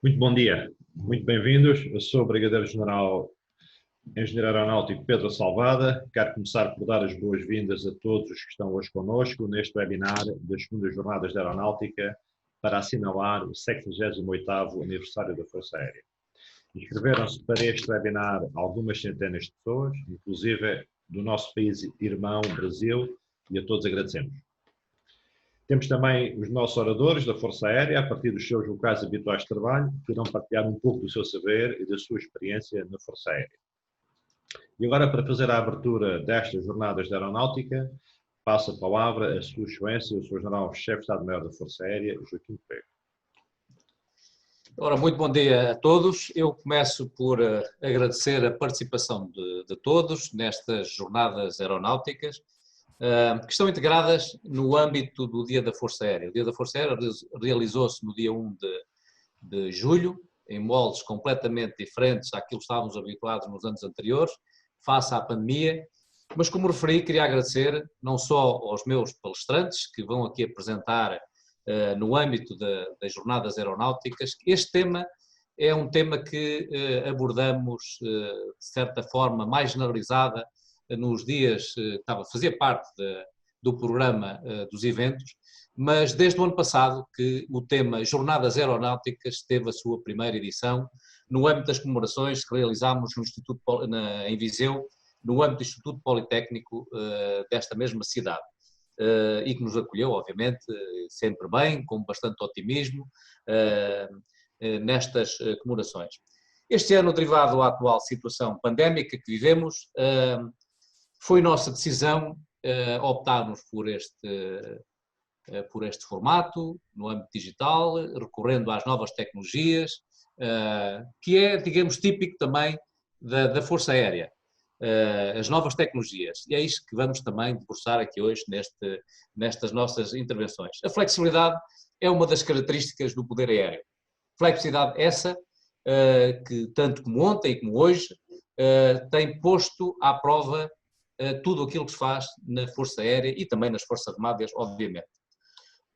Muito bom dia, muito bem-vindos. Eu sou o Brigadeiro-General Engenheiro Aeronáutico Pedro Salvada. Quero começar por dar as boas-vindas a todos os que estão hoje connosco neste webinar das segundas jornadas de Aeronáutica para assinalar o 68º aniversário da Força Aérea. Inscreveram-se para este webinar algumas centenas de pessoas, inclusive do nosso país irmão, Brasil, e a todos agradecemos. Temos também os nossos oradores da Força Aérea, a partir dos seus locais habituais de trabalho, que irão partilhar um pouco do seu saber e da sua experiência na Força Aérea. E agora, para fazer a abertura destas jornadas de Aeronáutica, passo a palavra a Sua Excelência, o Sr. General-Chefe de Estado-Maior da Força Aérea, Joaquim Pego. Ora, muito bom dia a todos. Eu começo por agradecer a participação de todos nestas jornadas aeronáuticas, que estão integradas no âmbito do Dia da Força Aérea. O Dia da Força Aérea realizou-se no dia 1 de julho, em moldes completamente diferentes àquilo que estávamos habituados nos anos anteriores, face à pandemia, mas como referi, queria agradecer não só aos meus palestrantes, que vão aqui apresentar no âmbito das jornadas aeronáuticas. Este tema é um tema que abordamos, de certa forma, mais generalizada, nos dias que fazia parte do programa dos eventos, mas desde o ano passado que o tema Jornadas Aeronáuticas teve a sua primeira edição no âmbito das comemorações que realizámos no Instituto, em Viseu, no âmbito do Instituto Politécnico desta mesma cidade, e que nos acolheu, obviamente, sempre bem, com bastante otimismo, nestas comemorações. Este ano, derivado à atual situação pandémica que vivemos, foi nossa decisão optarmos por este formato, no âmbito digital, recorrendo às novas tecnologias, que é, digamos, típico também da Força Aérea, as novas tecnologias. E é isso que vamos também debruçar aqui hoje nestas nossas intervenções. A flexibilidade é uma das características do poder aéreo. Flexibilidade essa que, tanto como ontem e como hoje, tem posto à prova tudo aquilo que se faz na Força Aérea e também nas Forças Armadas, obviamente.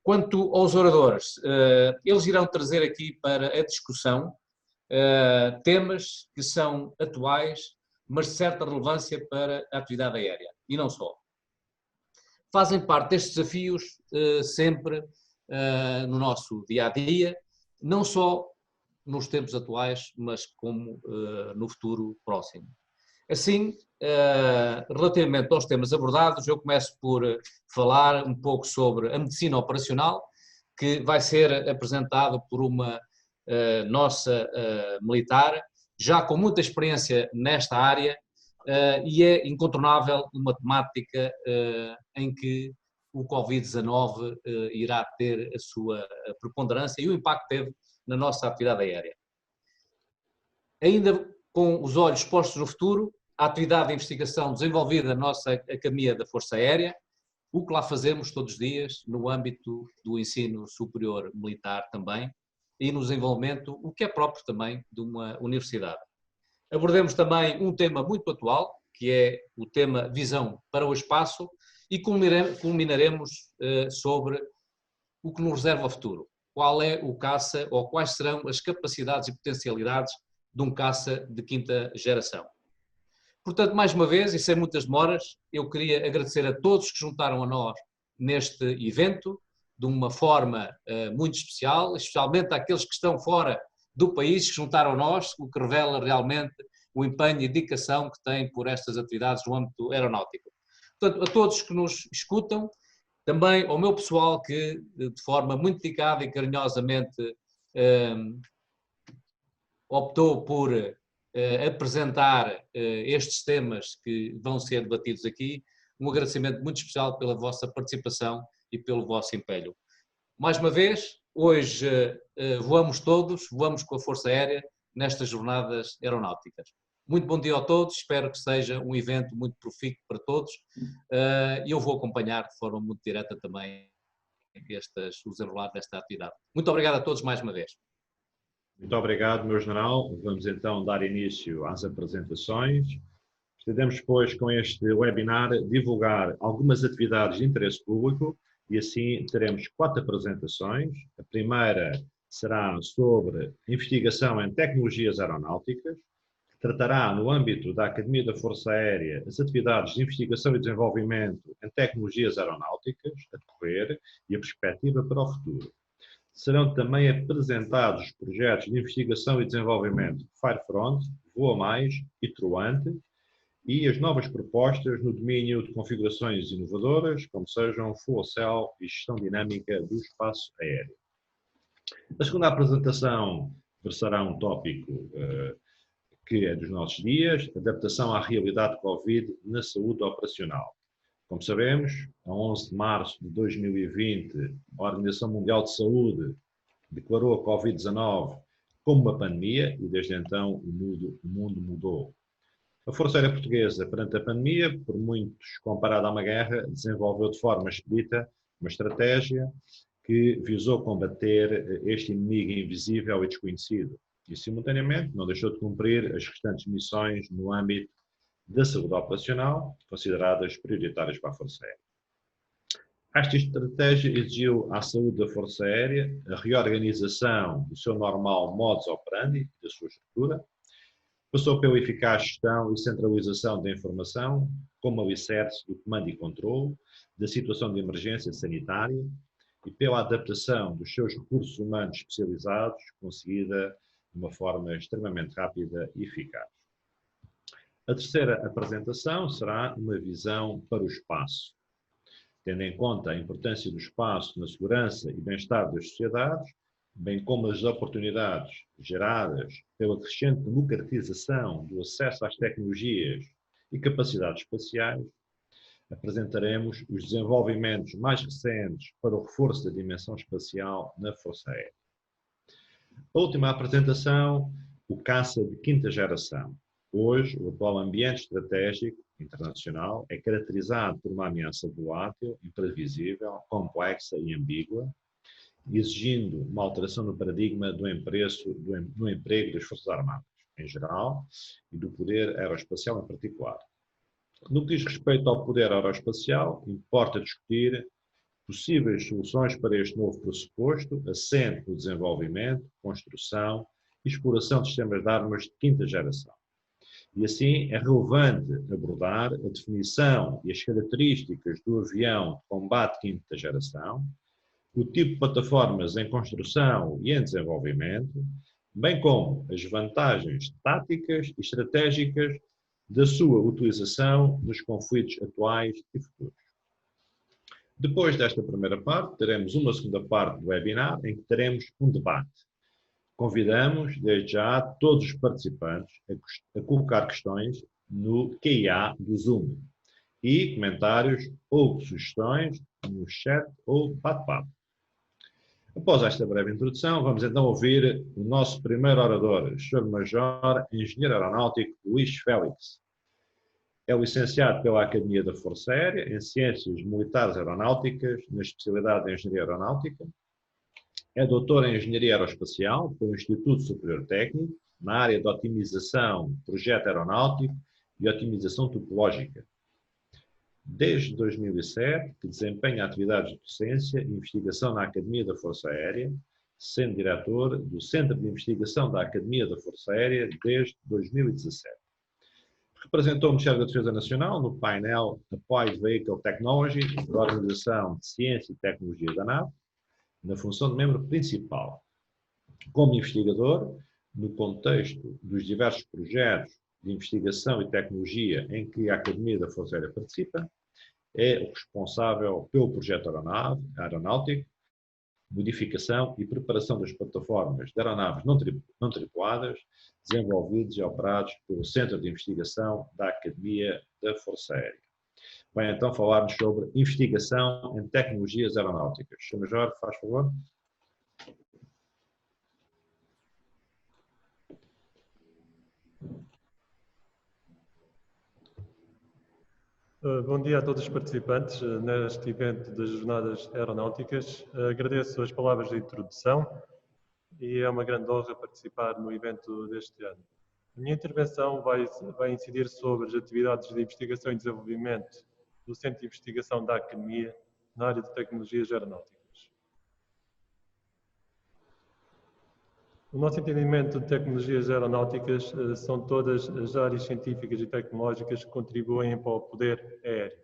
Quanto aos oradores, eles irão trazer aqui para a discussão temas que são atuais, mas de certa relevância para a atividade aérea, e não só. Fazem parte destes desafios sempre no nosso dia-a-dia, não só nos tempos atuais, mas como no futuro próximo. Assim, relativamente aos temas abordados, eu começo por falar um pouco sobre a medicina operacional, que vai ser apresentado por uma nossa militar, já com muita experiência nesta área, e é incontornável uma temática em que o Covid-19 irá ter a sua preponderância e o impacto que teve na nossa atividade aérea. Ainda com os olhos postos no futuro, a atividade de investigação desenvolvida na nossa Academia da Força Aérea, o que lá fazemos todos os dias no âmbito do ensino superior militar também, e no desenvolvimento, o que é próprio também de uma universidade. Abordemos também um tema muito atual, que é o tema visão para o espaço, e culminaremos sobre o que nos reserva ao futuro. Qual é o caça, ou quais serão as capacidades e potencialidades de um caça de quinta geração. Portanto, mais uma vez, e sem muitas demoras, eu queria agradecer a todos que juntaram a nós neste evento, de uma forma muito especial, especialmente àqueles que estão fora do país, que juntaram a nós, o que revela realmente o empenho e dedicação que têm por estas atividades no âmbito aeronáutico. Portanto, a todos que nos escutam, também ao meu pessoal que, de forma muito dedicada e carinhosamente, optou por apresentar estes temas que vão ser debatidos aqui, um agradecimento muito especial pela vossa participação e pelo vosso empenho. Mais uma vez, hoje voamos com a Força Aérea nestas jornadas aeronáuticas. Muito bom dia a todos, espero que seja um evento muito profícuo para todos e eu vou acompanhar de forma muito direta também o desenrolar desta atividade. Muito obrigado a todos mais uma vez. Muito obrigado, meu general. Vamos então dar início às apresentações. Pretendemos depois, com este webinar, divulgar algumas atividades de interesse público e assim teremos 4 apresentações. A primeira será sobre investigação em tecnologias aeronáuticas, que tratará, no âmbito da Academia da Força Aérea, as atividades de investigação e desenvolvimento em tecnologias aeronáuticas a decorrer e a perspectiva para o futuro. Serão também apresentados os projetos de investigação e desenvolvimento Firefront, Voa Mais e Truante, e as novas propostas no domínio de configurações inovadoras, como sejam Fuel Cell e gestão dinâmica do espaço aéreo. A segunda apresentação versará um tópico que é dos nossos dias, adaptação à realidade Covid na saúde operacional. Como sabemos, a 11 de março de 2020, a Organização Mundial de Saúde declarou a Covid-19 como uma pandemia e desde então o mundo mudou. A Força Aérea Portuguesa, perante a pandemia, por muitos comparada a uma guerra, desenvolveu de forma expedita uma estratégia que visou combater este inimigo invisível e desconhecido e, simultaneamente, não deixou de cumprir as restantes missões no âmbito da saúde operacional, consideradas prioritárias para a Força Aérea. Esta estratégia exigiu à saúde da Força Aérea a reorganização do seu normal modus operandi, da sua estrutura, passou pela eficaz gestão e centralização da informação, como alicerce do comando e controle da situação de emergência sanitária e pela adaptação dos seus recursos humanos especializados, conseguida de uma forma extremamente rápida e eficaz. A terceira apresentação será uma visão para o espaço. Tendo em conta a importância do espaço na segurança e bem-estar das sociedades, bem como as oportunidades geradas pela crescente democratização do acesso às tecnologias e capacidades espaciais, apresentaremos os desenvolvimentos mais recentes para o reforço da dimensão espacial na Força Aérea. A última apresentação, o caça de quinta geração. Hoje, o atual ambiente estratégico internacional é caracterizado por uma ameaça volátil, imprevisível, complexa e ambígua, exigindo uma alteração no paradigma do emprego das Forças Armadas, em geral, e do poder aeroespacial em particular. No que diz respeito ao poder aeroespacial, importa discutir possíveis soluções para este novo pressuposto, assente no desenvolvimento, construção e exploração de sistemas de armas de quinta geração. E assim é relevante abordar a definição e as características do avião de combate de quinta geração, o tipo de plataformas em construção e em desenvolvimento, bem como as vantagens táticas e estratégicas da sua utilização nos conflitos atuais e futuros. Depois desta primeira parte, teremos uma segunda parte do webinar em que teremos um debate. Convidamos, desde já, todos os participantes a colocar questões no QIA do Zoom e comentários ou sugestões no chat ou bate-papo. Após esta breve introdução, vamos então ouvir o nosso primeiro orador, Sr. Engenheiro Aeronáutico Luís Félix. É licenciado pela Academia da Força Aérea em Ciências Militares Aeronáuticas, na especialidade de Engenharia Aeronáutica. É doutor em Engenharia Aeroespacial pelo Instituto Superior Técnico, na área de otimização de projeto aeronáutico e otimização topológica. Desde 2007, que desempenha atividades de docência e investigação na Academia da Força Aérea, sendo diretor do Centro de Investigação da Academia da Força Aérea desde 2017. Representou o Ministério da Defesa Nacional no painel Applied Vehicle Technology da Organização de Ciência e Tecnologia da NATO, na função de membro principal. Como investigador, no contexto dos diversos projetos de investigação e tecnologia em que a Academia da Força Aérea participa, é o responsável pelo projeto aeronáutico, modificação e preparação das plataformas de aeronaves não tripuladas, desenvolvidos e operados pelo Centro de Investigação da Academia da Força Aérea. Vai então falar-nos sobre investigação em tecnologias aeronáuticas. Sr. Major, faz favor. Bom dia a todos os participantes neste evento das Jornadas Aeronáuticas. Agradeço as palavras de introdução e é uma grande honra participar no evento deste ano. A minha intervenção vai incidir sobre as atividades de investigação e desenvolvimento do Centro de Investigação da Academia na área de tecnologias aeronáuticas. O nosso entendimento de tecnologias aeronáuticas são todas as áreas científicas e tecnológicas que contribuem para o poder aéreo.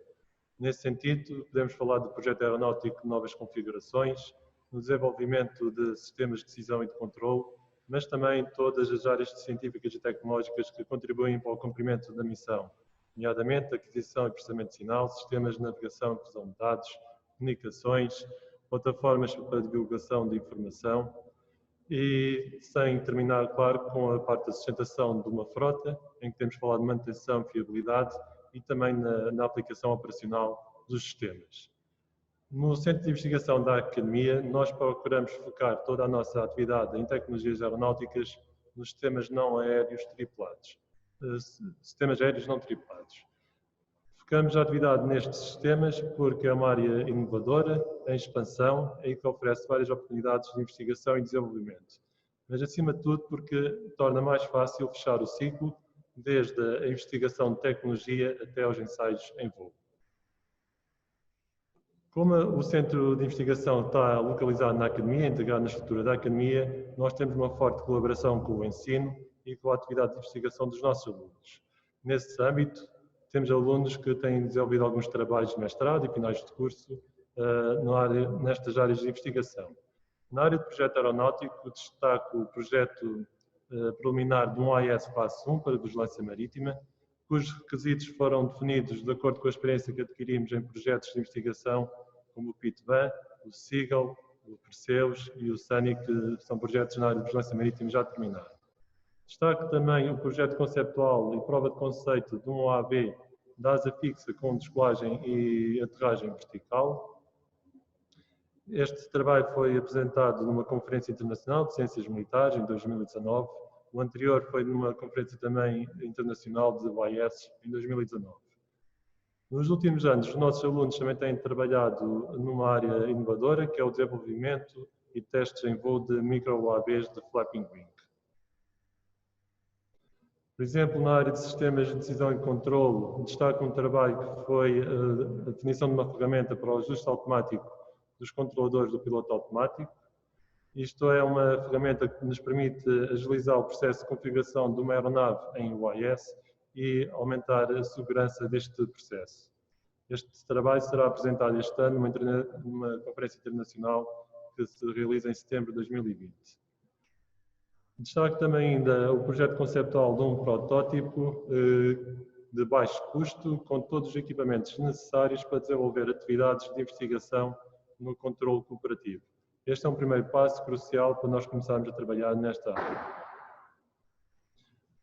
Nesse sentido, podemos falar do projeto aeronáutico de novas configurações, no desenvolvimento de sistemas de decisão e de controle, mas também todas as áreas científicas e tecnológicas que contribuem para o cumprimento da missão, nomeadamente aquisição e processamento de sinal, sistemas de navegação e fusão de dados, comunicações, plataformas para divulgação de informação, e sem terminar, claro, com a parte da sustentação de uma frota, em que temos falado de manutenção, fiabilidade e também na aplicação operacional dos sistemas. No Centro de Investigação da Academia, nós procuramos focar toda a nossa atividade em tecnologias aeronáuticas nos sistemas não aéreos tripulados, sistemas aéreos não tripulados. Focamos a atividade nestes sistemas porque é uma área inovadora, em expansão e que oferece várias oportunidades de investigação e desenvolvimento. Mas, acima de tudo, porque torna mais fácil fechar o ciclo, desde a investigação de tecnologia até aos ensaios em voo. Como o Centro de Investigação está localizado na Academia, integrado na estrutura da Academia, nós temos uma forte colaboração com o ensino e com a atividade de investigação dos nossos alunos. Nesse âmbito, temos alunos que têm desenvolvido alguns trabalhos de mestrado e finais de curso nestas áreas de investigação. Na área de projeto aeronáutico, destaco o projeto preliminar de um AIS Passo 1 para vigilância marítima, cujos requisitos foram definidos de acordo com a experiência que adquirimos em projetos de investigação como o PITVAN, o SEAGULL, o Perseus e o SANI, que são projetos na área de vigilância marítima já terminados. Destaco também o projeto conceptual e prova de conceito de um OAV da asa fixa com descolagem e aterragem vertical. Este trabalho foi apresentado numa conferência internacional de ciências militares em 2019. O anterior foi numa conferência também internacional de OIS em 2019. Nos últimos anos, os nossos alunos também têm trabalhado numa área inovadora, que é o desenvolvimento e testes em voo de micro-UAVs de Flapping Wing. Por exemplo, na área de sistemas de decisão e controle, destaco um trabalho que foi a definição de uma ferramenta para o ajuste automático dos controladores do piloto automático. Isto é uma ferramenta que nos permite agilizar o processo de configuração de uma aeronave em UAS e aumentar a segurança deste processo. Este trabalho será apresentado este ano numa conferência internacional que se realiza em setembro de 2020. Destaco também ainda o projeto conceptual de um protótipo de baixo custo, com todos os equipamentos necessários para desenvolver atividades de investigação no controle cooperativo. Este é um primeiro passo crucial para nós começarmos a trabalhar nesta área.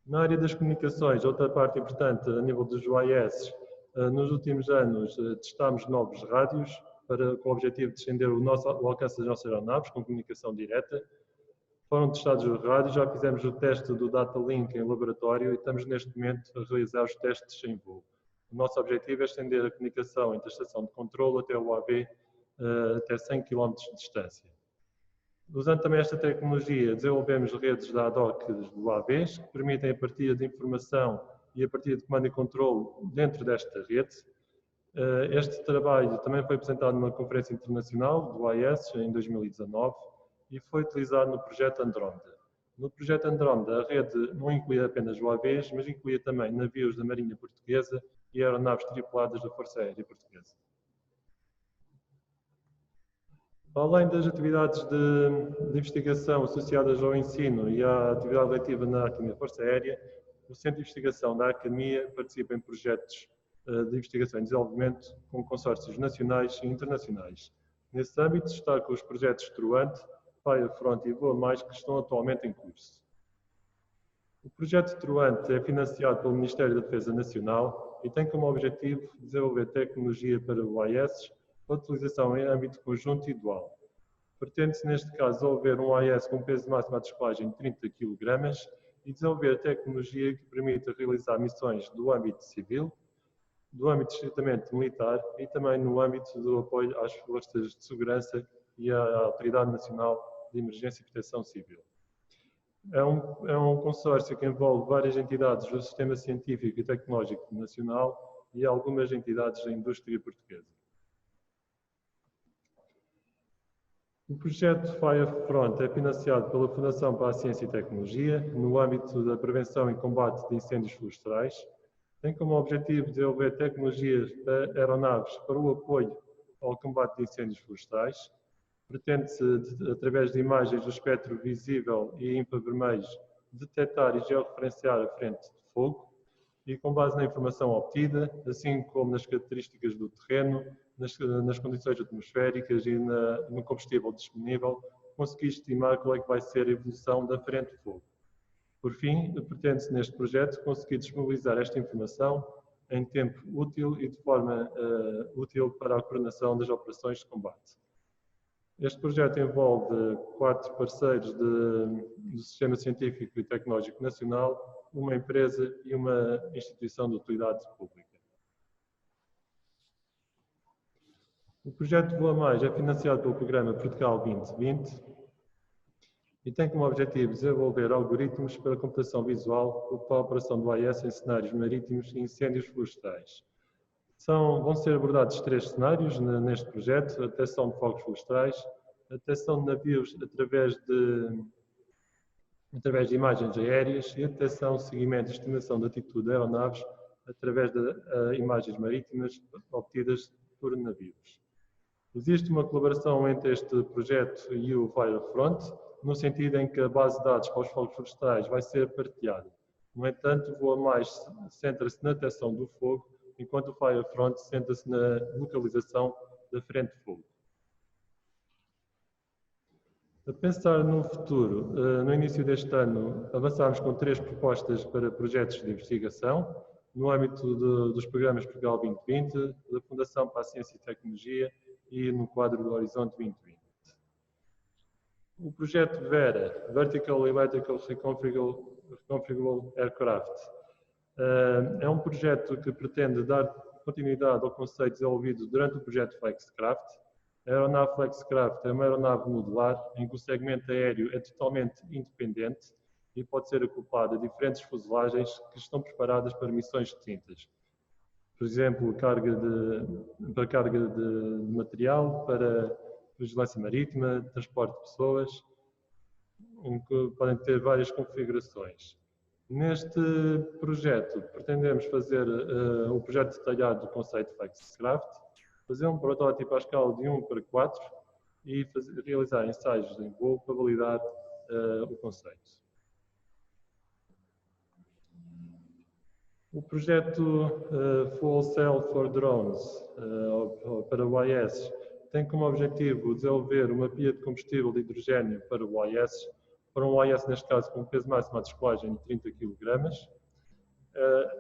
Na área das comunicações, outra parte importante a nível dos UAS, nos últimos anos testámos novos rádios com o objetivo de estender o alcance das nossas aeronaves com comunicação direta. Foram testados os rádios, já fizemos o teste do Data Link em laboratório e estamos neste momento a realizar os testes em voo. O nosso objetivo é estender a comunicação entre a estação de controle até o AV até 100 km de distância. Usando também esta tecnologia, desenvolvemos redes de ad hoc do AVs que permitem a partilha de informação e a partilha de comando e controle dentro desta rede. Este trabalho também foi apresentado numa conferência internacional do AIS em 2019 e foi utilizado no projeto Andrómeda. No projeto Andrómeda, a rede não incluía apenas UAVs, mas incluía também navios da Marinha Portuguesa e aeronaves tripuladas da Força Aérea Portuguesa. Além das atividades de investigação associadas ao ensino e à atividade letiva na Academia da Força Aérea, o Centro de Investigação da Academia participa em projetos de investigação e desenvolvimento com consórcios nacionais e internacionais. Nesse âmbito, destaco os projetos Truante, Firefront e Voa Mais, que estão atualmente em curso. O projeto Truante é financiado pelo Ministério da Defesa Nacional e tem como objetivo desenvolver tecnologia para UAS para utilização em âmbito conjunto e dual. Pretende-se, neste caso, desenvolver um AIS com peso máximo de descolagem de 30 kg e desenvolver tecnologia que permita realizar missões do âmbito civil, do âmbito estritamente militar e também no âmbito do apoio às forças de segurança e à Autoridade Nacional de Emergência e Proteção Civil. É um consórcio que envolve várias entidades do sistema científico e tecnológico nacional e algumas entidades da indústria portuguesa. O projeto Firefront é financiado pela Fundação para a Ciência e Tecnologia no âmbito da prevenção e combate de incêndios florestais. Tem como objetivo desenvolver tecnologias para aeronaves para o apoio ao combate de incêndios florestais. Pretende-se, através de imagens do espectro visível e infravermelhos, detectar e georreferenciar a frente de fogo e, com base na informação obtida, assim como nas características do terreno, nas condições atmosféricas e no combustível disponível, conseguir estimar qual é que vai ser a evolução da frente de fogo. Por fim, pretende-se neste projeto conseguir disponibilizar esta informação em tempo útil e de forma útil para a coordenação das operações de combate. Este projeto envolve 4 parceiros do Sistema Científico e Tecnológico Nacional, uma empresa e uma instituição de utilidade pública. O projeto Voa Mais é financiado pelo programa Portugal 2020 e tem como objetivo desenvolver algoritmos para computação visual para a operação do AIS em cenários marítimos e incêndios florestais. Vão ser abordados 3 cenários neste projeto: a detecção de fogos florestais, a detecção de navios através de imagens aéreas e a detecção, seguimento e estimação da atitude de aeronaves através de imagens marítimas obtidas por navios. Existe uma colaboração entre este projeto e o Firefront, no sentido em que a base de dados para os fogos florestais vai ser partilhada. No entanto, o Voa Mais centra-se na detecção do fogo, enquanto o Firefront centra-se na localização da frente de fogo. A pensar no futuro, no início deste ano, avançámos com 3 propostas para projetos de investigação, no âmbito dos programas Portugal 2020, da Fundação para a Ciência e Tecnologia e no quadro do Horizonte 2020. O projeto VERA, Vertical Electrical Reconfigurable Aircraft, é um projeto que pretende dar continuidade ao conceito desenvolvido durante o projeto Flexcraft. A aeronave Flexcraft é uma aeronave modular em que o segmento aéreo é totalmente independente e pode ser acoplado a diferentes fuselagens que estão preparadas para missões distintas. Por exemplo, para carga de material, para vigilância marítima, transporte de pessoas, em que podem ter várias configurações. Neste projeto, pretendemos fazer o projeto detalhado do conceito Flexcraft, fazer um protótipo à escala de 1:4 e realizar ensaios em voo para validar o conceito. O projeto Fuel Cell for Drones, para o AIS, tem como objetivo desenvolver uma pia de combustível de hidrogênio para o AIS, para um AIS, neste caso, com um peso máximo à descolagem de 30 kg.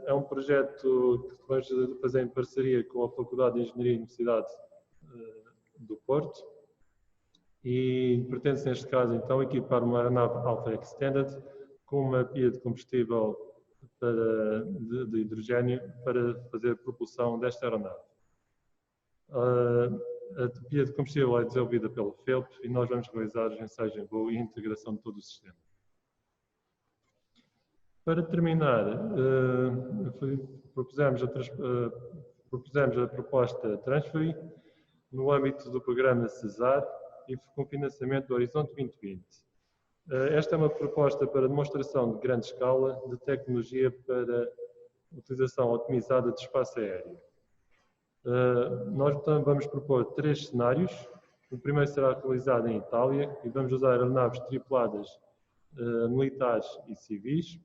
É um projeto que vamos fazer em parceria com a Faculdade de Engenharia da Universidade do Porto e pretende-se, neste caso, então, equipar uma aeronave Alpha Extended com uma pia de combustível de hidrogênio para fazer a propulsão desta aeronave. A pia de combustível é desenvolvida pela FELP e nós vamos realizar os ensaios em voo e a integração de todo o sistema. Para terminar, propusemos a proposta Transfery no âmbito do programa CESAR e com financiamento do Horizonte 2020. Esta é uma proposta para demonstração de grande escala de tecnologia para utilização otimizada de espaço aéreo. Nós vamos propor 3 cenários. O primeiro será realizado em Itália e vamos usar aeronaves tripuladas militares e civis.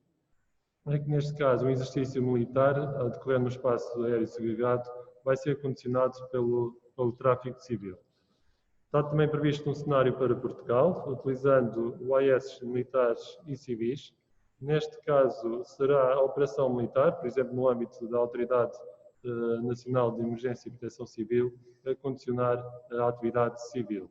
Neste caso, um exercício militar a decorrer no espaço aéreo segregado vai ser condicionado pelo tráfego civil. Está também previsto um cenário para Portugal, utilizando o AIS militares e civis. Neste caso, será a operação militar, por exemplo, no âmbito da Autoridade Nacional de Emergência e Proteção Civil, a condicionar a atividade civil.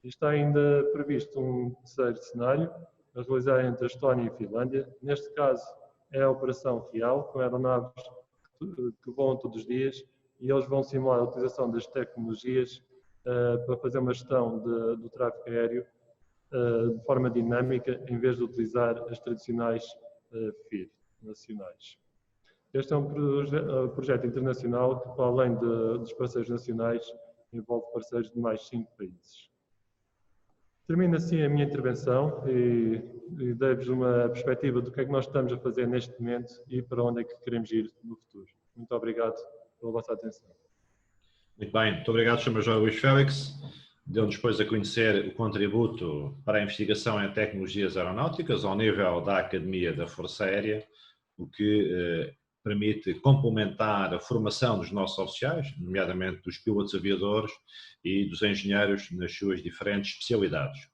E está ainda previsto um terceiro cenário, a realizar entre a Estónia e a Finlândia. Neste caso, é a operação real, com aeronaves que voam todos os dias e eles vão simular a utilização das tecnologias para fazer uma gestão do tráfego aéreo de forma dinâmica, em vez de utilizar as tradicionais FIR nacionais. Este é um projeto internacional que, para além dos parceiros nacionais, envolve parceiros de mais 5 países. Termino assim a minha intervenção e dei-vos uma perspectiva do que é que nós estamos a fazer neste momento e para onde é que queremos ir no futuro. Muito obrigado pela vossa atenção. Muito bem, muito obrigado, Sr. Major Luís Félix. Deu-nos depois a conhecer o contributo para a investigação em tecnologias aeronáuticas ao nível da Academia da Força Aérea, o que permite complementar a formação dos nossos oficiais, nomeadamente dos pilotos aviadores e dos engenheiros nas suas diferentes especialidades.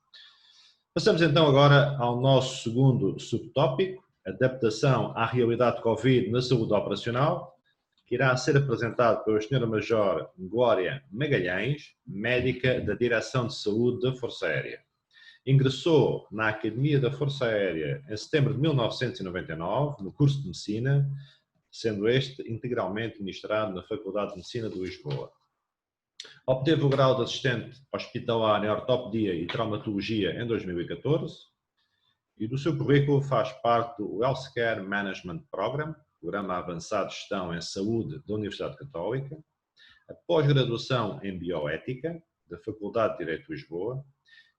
Passamos então agora ao nosso segundo subtópico, adaptação à realidade Covid na saúde operacional, que irá ser apresentado pela Sra. Major Glória Magalhães, médica da Direção de Saúde da Força Aérea. Ingressou na Academia da Força Aérea em setembro de 1999, no curso de Medicina, sendo este integralmente ministrado na Faculdade de Medicina de Lisboa. Obteve o grau de assistente hospitalar em ortopedia e traumatologia em 2014 e do seu currículo faz parte do Healthcare Management Program, Programa Avançado de Gestão em Saúde da Universidade Católica, a pós-graduação em Bioética da Faculdade de Direito de Lisboa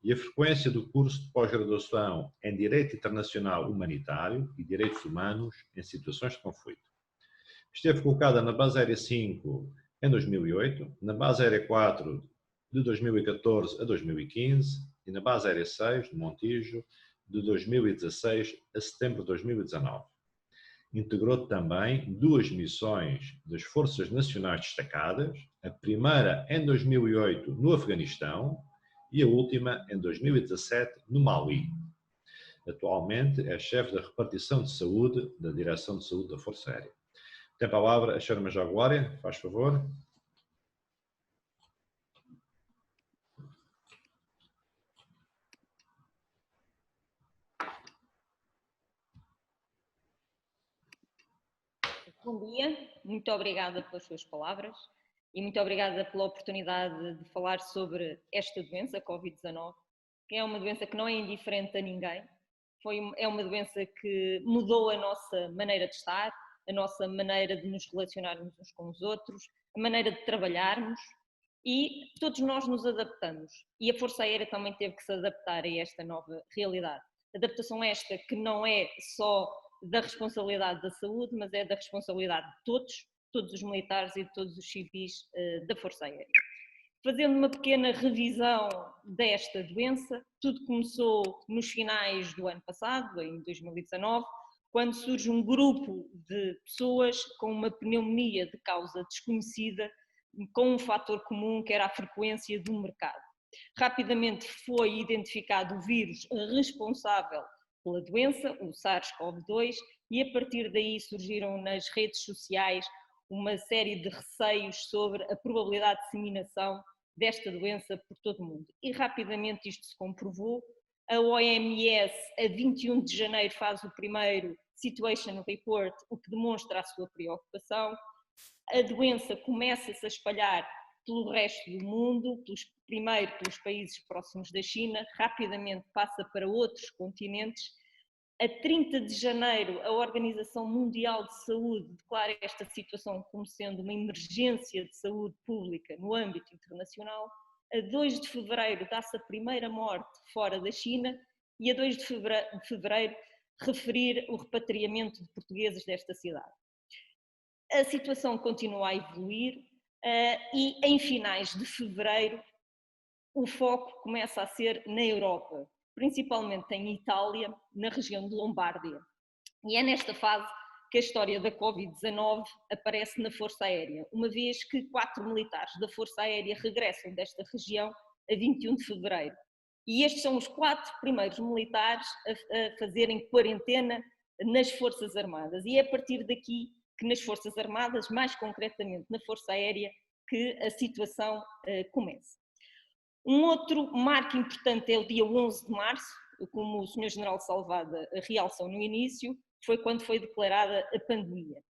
e a frequência do curso de pós-graduação em Direito Internacional Humanitário e Direitos Humanos em Situações de Conflito. Esteve colocada na Base Aérea 5 em 2008, na Base Aérea 4 de 2014 a 2015 e na Base Aérea 6 de Montijo de 2016 a setembro de 2019. Integrou também 2 missões das Forças Nacionais Destacadas, a primeira em 2008 no Afeganistão e a última em 2017 no Mali. Atualmente é chefe da repartição de saúde da Direção de Saúde da Força Aérea. Tem a palavra a Sra. Major Glória, faz favor. Bom dia, muito obrigada pelas suas palavras e muito obrigada pela oportunidade de falar sobre esta doença, a Covid-19, que é uma doença que não é indiferente a ninguém. É uma doença que mudou a nossa maneira de estar, a nossa maneira de nos relacionarmos uns com os outros, a maneira de trabalharmos e todos nós nos adaptamos. E a Força Aérea também teve que se adaptar a esta nova realidade. Adaptação esta que não é só da responsabilidade da saúde, mas é da responsabilidade de todos os militares e de todos os civis da Força Aérea. Fazendo uma pequena revisão desta doença, tudo começou nos finais do ano passado, em 2019, quando surge um grupo de pessoas com uma pneumonia de causa desconhecida, com um fator comum que era a frequência do mercado. Rapidamente foi identificado o vírus responsável pela doença, o SARS-CoV-2, e a partir daí surgiram nas redes sociais uma série de receios sobre a probabilidade de disseminação desta doença por todo o mundo. E rapidamente isto se comprovou. A OMS, a 21 de janeiro, faz o primeiro Situation Report, o que demonstra a sua preocupação. A doença começa-se a espalhar pelo resto do mundo, primeiro pelos países próximos da China, rapidamente passa para outros continentes. A 30 de janeiro, a Organização Mundial de Saúde declara esta situação como sendo uma emergência de saúde pública no âmbito internacional. A 2 de fevereiro dá-se a primeira morte fora da China e a 2 de fevereiro referir o repatriamento de portugueses desta cidade. A situação continua a evoluir e em finais de fevereiro o foco começa a ser na Europa, principalmente em Itália, na região de Lombardia. E é nesta fase que a história da Covid-19 aparece na Força Aérea, uma vez que 4 militares da Força Aérea regressam desta região a 21 de fevereiro. E estes são os 4 primeiros militares a fazerem quarentena nas Forças Armadas. E é a partir daqui que nas Forças Armadas, mais concretamente na Força Aérea, que a situação começa. Um outro marco importante é o dia 11 de março, como o Sr. General Salvada realçou no início, foi quando foi declarada a pandemia.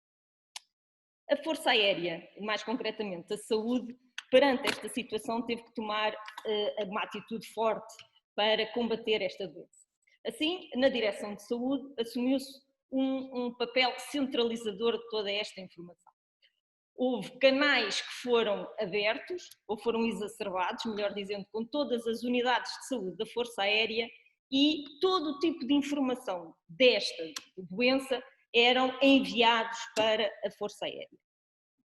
A Força Aérea, mais concretamente a Saúde, perante esta situação teve que tomar uma atitude forte para combater esta doença. Assim, na Direção de Saúde assumiu-se um papel centralizador de toda esta informação. houve canais que foram abertos, ou foram exacerbados, melhor dizendo, com todas as unidades de saúde da Força Aérea, e todo o tipo de informação desta doença eram enviados para a Força Aérea,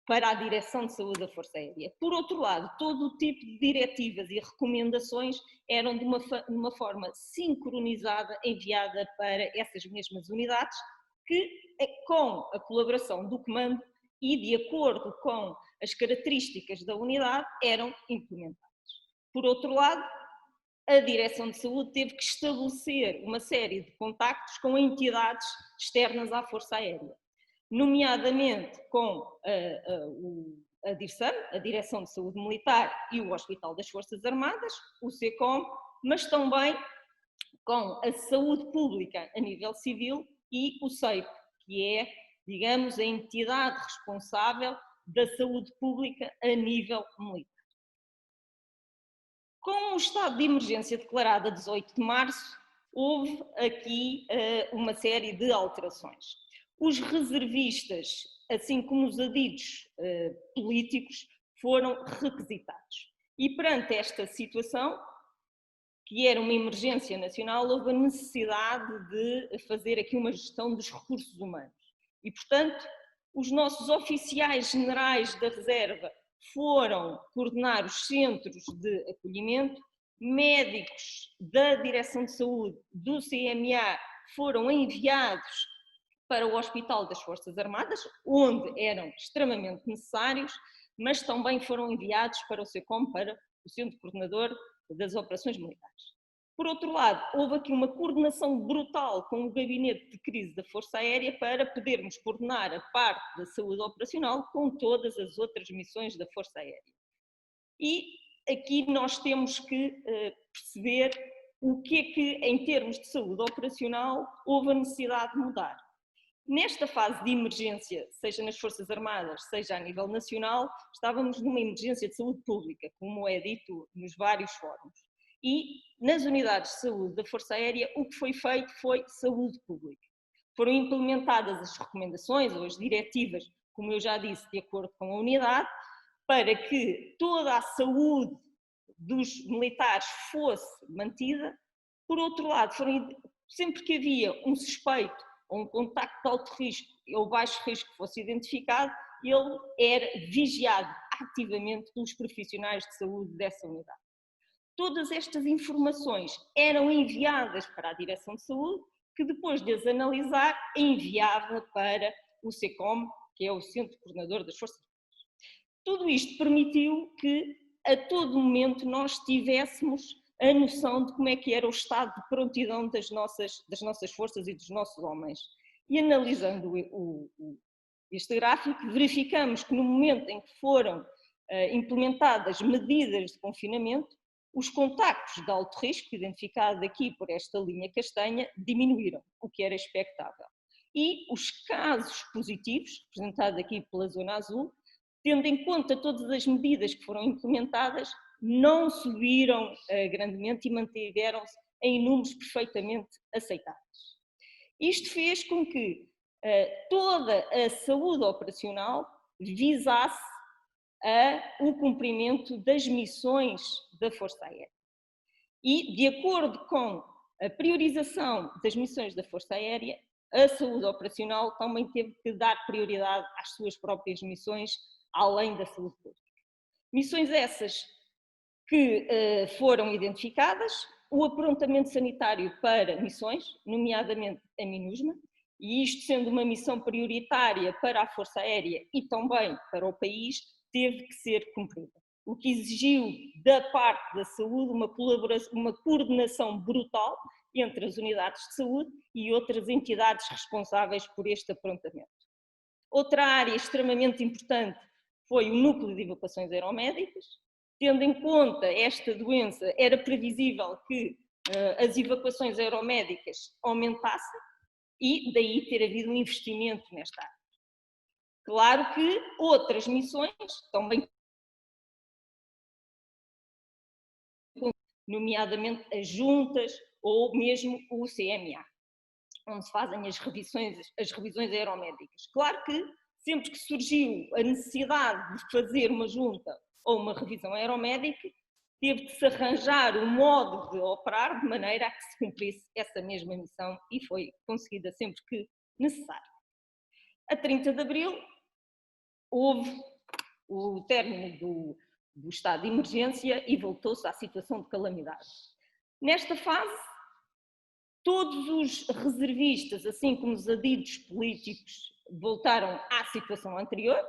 para a Direção de Saúde da Força Aérea. Por outro lado, todo o tipo de diretivas e recomendações eram de uma forma sincronizada enviada para essas mesmas unidades, que, com a colaboração do comando e de acordo com as características da unidade, eram implementadas. Por outro lado, a Direção de Saúde teve que estabelecer uma série de contactos com entidades externas à Força Aérea, nomeadamente com a DIRSAM, a Direção de Saúde Militar, e o Hospital das Forças Armadas, o SECOM, mas também com a saúde pública a nível civil e o CEIP, que é, digamos, a entidade responsável da saúde pública a nível militar. Com o estado de emergência declarado a 18 de março, houve aqui uma série de alterações. Os reservistas, assim como os adidos políticos, foram requisitados. E perante esta situação, que era uma emergência nacional, houve a necessidade de fazer aqui uma gestão dos recursos humanos. E, portanto, os nossos oficiais generais da reserva foram coordenar os centros de acolhimento, médicos da Direção de Saúde do CMA foram enviados para o Hospital das Forças Armadas, onde eram extremamente necessários, mas também foram enviados para o SECOM, para o Centro Coordenador das Operações Militares. Por outro lado, houve aqui uma coordenação brutal com o Gabinete de Crise da Força Aérea para podermos coordenar a parte da saúde operacional com todas as outras missões da Força Aérea. E aqui nós temos que perceber o que é que, em termos de saúde operacional, houve a necessidade de mudar. Nesta fase de emergência, seja nas Forças Armadas, seja a nível nacional, estávamos numa emergência de saúde pública, como é dito nos vários fóruns. E nas unidades de saúde da Força Aérea, o que foi feito foi saúde pública. Foram implementadas as recomendações ou as diretivas, como eu já disse, de acordo com a unidade, para que toda a saúde dos militares fosse mantida. Por outro lado, sempre que havia um suspeito ou um contacto de alto risco ou baixo risco que fosse identificado, ele era vigiado ativamente pelos profissionais de saúde dessa unidade. Todas estas informações eram enviadas para a Direção de Saúde, que depois de as analisar, enviava para o SECOM, que é o Centro Coordenador das Forças Armadas. Tudo isto permitiu que, a todo momento, nós tivéssemos a noção de como é que era o estado de prontidão das nossas forças e dos nossos homens. E analisando este gráfico, verificamos que no momento em que foram implementadas medidas de confinamento, os contactos de alto risco, identificados aqui por esta linha castanha, diminuíram, o que era expectável. E os casos positivos, representados aqui pela zona azul, tendo em conta todas as medidas que foram implementadas, não subiram grandemente e mantiveram-se em números perfeitamente aceitáveis. Isto fez com que toda a saúde operacional visasse o cumprimento das missões da Força Aérea. E, de acordo com a priorização das missões da Força Aérea, a saúde operacional também teve que dar prioridade às suas próprias missões, além da saúde pública. Missões essas que foram identificadas, o aprontamento sanitário para missões, nomeadamente a MINUSMA, e isto sendo uma missão prioritária para a Força Aérea e também para o país, teve que ser cumprida. O que exigiu da parte da saúde uma coordenação brutal entre as unidades de saúde e outras entidades responsáveis por este aprontamento. Outra área extremamente importante foi o núcleo de evacuações aeromédicas. Tendo em conta esta doença, era previsível que as evacuações aeromédicas aumentassem e daí ter havido um investimento nesta área. Claro que outras missões também, nomeadamente as juntas ou mesmo o CMA, onde se fazem as revisões aeromédicas. Claro que sempre que surgiu a necessidade de fazer uma junta ou uma revisão aeromédica, teve de se arranjar um modo de operar de maneira a que se cumprisse essa mesma missão e foi conseguida sempre que necessário. A 30 de abril houve o término do estado de emergência e voltou-se à situação de calamidade. Nesta fase, todos os reservistas, assim como os adidos políticos, voltaram à situação anterior.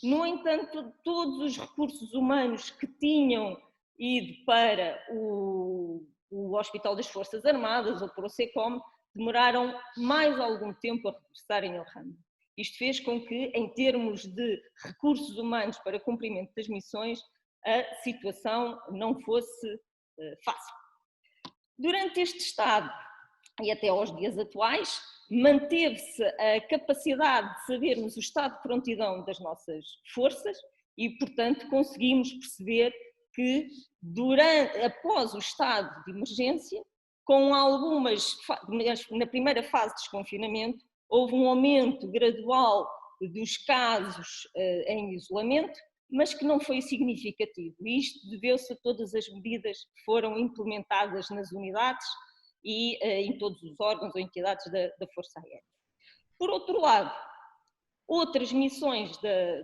No entanto, todos os recursos humanos que tinham ido para o Hospital das Forças Armadas ou para o SECOM demoraram mais algum tempo a regressarem ao ramo. Isto fez com que, em termos de recursos humanos para cumprimento das missões, a situação não fosse fácil. Durante este estado e até aos dias atuais, manteve-se a capacidade de sabermos o estado de prontidão das nossas forças e, portanto, conseguimos perceber que após o estado de emergência, na primeira fase de desconfinamento, houve um aumento gradual dos casos em isolamento, mas que não foi significativo. E isto deveu-se a todas as medidas que foram implementadas nas unidades e em todos os órgãos ou entidades da Força Aérea. Por outro lado, outras missões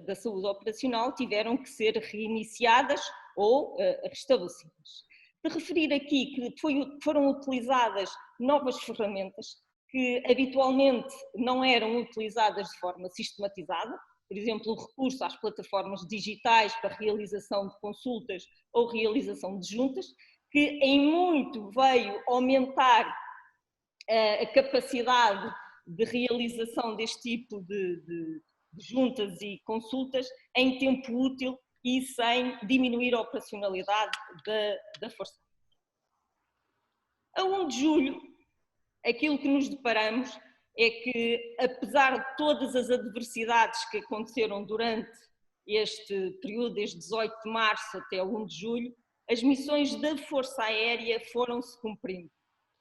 da saúde operacional tiveram que ser reiniciadas ou restabelecidas. De referir aqui que foram utilizadas novas ferramentas que habitualmente não eram utilizadas de forma sistematizada, por exemplo, o recurso às plataformas digitais para realização de consultas ou realização de juntas, que em muito veio aumentar a capacidade de realização deste tipo de juntas e consultas em tempo útil e sem diminuir a operacionalidade da Força Aérea. A 1 de julho, aquilo que nos deparamos é que, apesar de todas as adversidades que aconteceram durante este período, desde 18 de março até 1 de julho, as missões da Força Aérea foram-se cumprindo,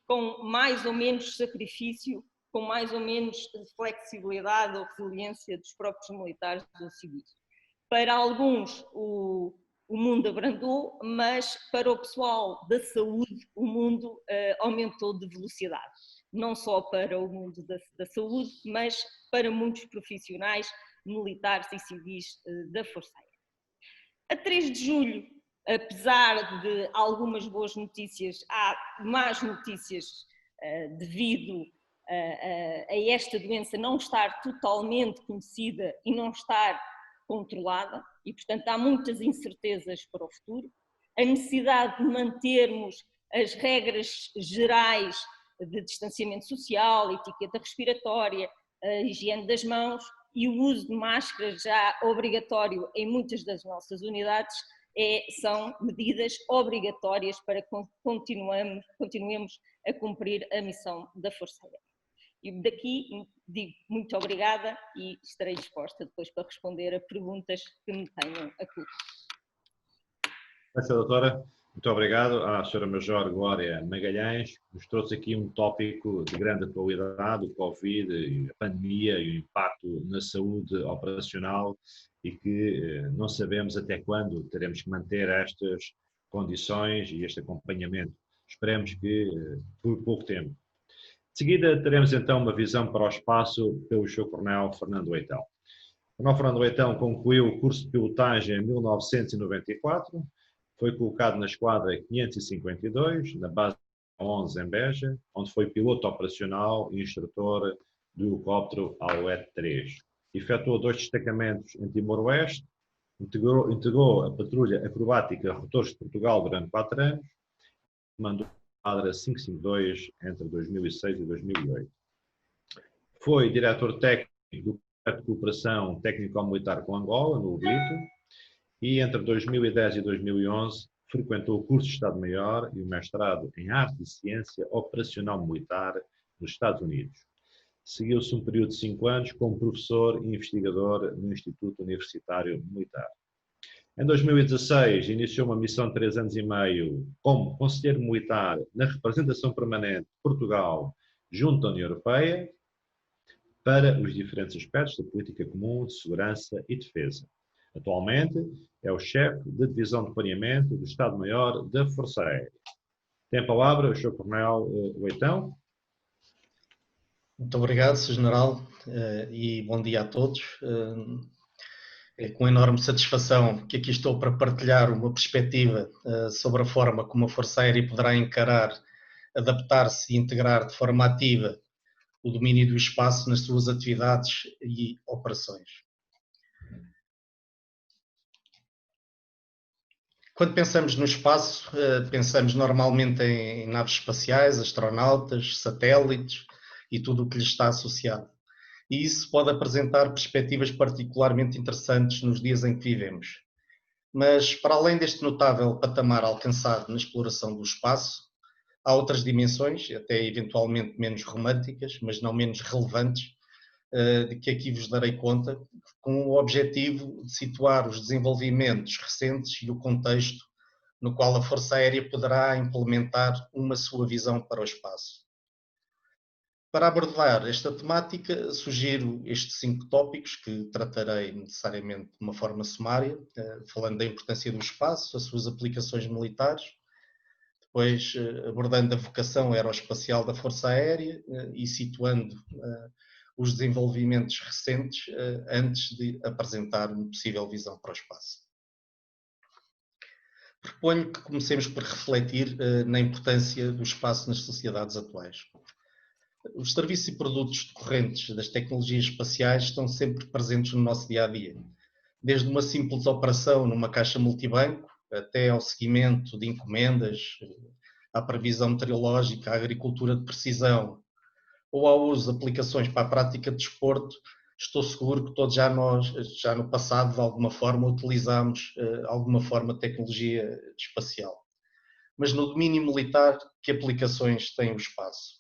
com mais ou menos sacrifício, com mais ou menos flexibilidade ou resiliência dos próprios militares ou civis. Para alguns o mundo abrandou, mas para o pessoal da saúde o mundo aumentou de velocidade. Não só para o mundo da saúde, mas para muitos profissionais militares e civis da Força Aérea. A 3 de julho, apesar de algumas boas notícias, há más notícias devido a esta doença não estar totalmente conhecida e não estar controlada e, portanto, há muitas incertezas para o futuro. A necessidade de mantermos as regras gerais de distanciamento social, etiqueta respiratória, a higiene das mãos e o uso de máscaras já obrigatório em muitas das nossas unidades são medidas obrigatórias para que continuemos a cumprir a missão da Força Aérea. E daqui digo muito obrigada e estarei disposta depois para responder a perguntas que me tenham a colocar. Graças, doutora. Muito obrigado à Sra. Major Glória Magalhães, que nos trouxe aqui um tópico de grande atualidade, o Covid, a pandemia e o impacto na saúde operacional e que não sabemos até quando teremos que manter estas condições e este acompanhamento. Esperemos que por pouco tempo. De seguida, teremos então uma visão para o espaço pelo Sr. Coronel Fernando Leitão. O Coronel Fernando Leitão concluiu o curso de pilotagem em 1994, foi colocado na esquadra 552, na base 11 em Beja, onde foi piloto operacional e instrutor do helicóptero Alouette 3. Efetuou 2 destacamentos em Timor-Oeste, integrou a patrulha acrobática Rotores de Portugal durante 4 anos, mandou a esquadra 552 entre 2006 e 2008. Foi diretor técnico do projeto de cooperação técnico-militar com Angola, no Lubito, e entre 2010 e 2011 frequentou o curso de Estado-Maior e o mestrado em Arte e Ciência Operacional Militar nos Estados Unidos. Seguiu-se um período de 5 anos como professor e investigador no Instituto Universitário Militar. Em 2016 iniciou uma missão de 3 anos e meio como conselheiro militar na representação permanente de Portugal junto à União Europeia, para os diferentes aspectos da política comum de segurança e defesa. Atualmente é o chefe da Divisão de Planeamento do Estado-Maior da Força Aérea. Tem a palavra o Sr. Coronel Leitão. Muito obrigado, Sr. General, e bom dia a todos. É com enorme satisfação que aqui estou para partilhar uma perspectiva sobre a forma como a Força Aérea poderá encarar, adaptar-se e integrar de forma ativa o domínio do espaço nas suas atividades e operações. Quando pensamos no espaço, pensamos normalmente em naves espaciais, astronautas, satélites e tudo o que lhes está associado. E isso pode apresentar perspectivas particularmente interessantes nos dias em que vivemos. Mas, para além deste notável patamar alcançado na exploração do espaço, há outras dimensões, até eventualmente menos românticas, mas não menos relevantes, de que aqui vos darei conta, com o objetivo de situar os desenvolvimentos recentes e o contexto no qual a Força Aérea poderá implementar uma sua visão para o espaço. Para abordar esta temática, sugiro estes 5 tópicos que tratarei necessariamente de uma forma sumária, falando da importância do espaço, as suas aplicações militares, depois abordando a vocação aeroespacial da Força Aérea e situando os desenvolvimentos recentes antes de apresentar uma possível visão para o espaço. Proponho que comecemos por refletir na importância do espaço nas sociedades atuais. Os serviços e produtos decorrentes das tecnologias espaciais estão sempre presentes no nosso dia-a-dia, desde uma simples operação numa caixa multibanco, até ao seguimento de encomendas, à previsão meteorológica, à agricultura de precisão, ou ao uso de aplicações para a prática de desporto. Estou seguro que todos já no passado, de alguma forma, utilizámos alguma forma de tecnologia espacial. Mas no domínio militar, que aplicações tem o espaço?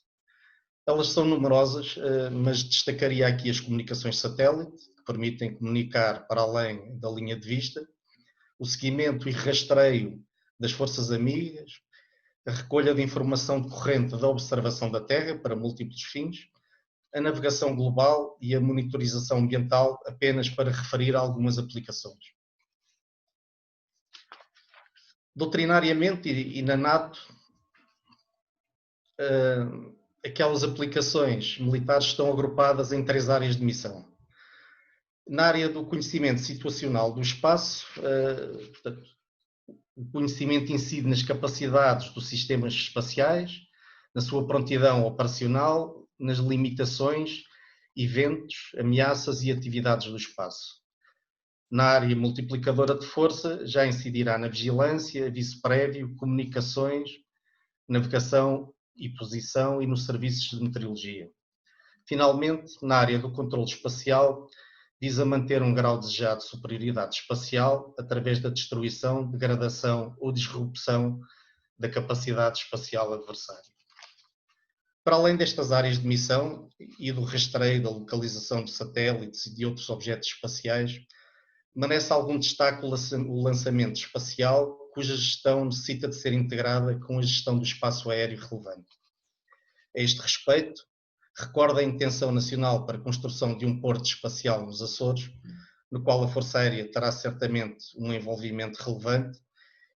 Elas são numerosas, mas destacaria aqui as comunicações satélite, que permitem comunicar para além da linha de vista, o seguimento e rastreio das forças amigas, a recolha de informação decorrente da observação da Terra para múltiplos fins, a navegação global e a monitorização ambiental, apenas para referir a algumas aplicações. Doutrinariamente e na NATO, aquelas aplicações militares estão agrupadas em 3 áreas de missão. Na área do conhecimento situacional do espaço, portanto, o conhecimento incide nas capacidades dos sistemas espaciais, na sua prontidão operacional, nas limitações, eventos, ameaças e atividades do espaço. Na área multiplicadora de força, já incidirá na vigilância, aviso prévio, comunicações, navegação e posição e nos serviços de meteorologia. Finalmente, na área do controle espacial, visa manter um grau desejado de superioridade espacial através da destruição, degradação ou disrupção da capacidade espacial adversária. Para além destas áreas de missão e do rastreio da localização de satélites e de outros objetos espaciais, merece algum destaque o lançamento espacial, cuja gestão necessita de ser integrada com a gestão do espaço aéreo relevante. A este respeito, recordo a intenção nacional para a construção de um porto espacial nos Açores, no qual a Força Aérea terá certamente um envolvimento relevante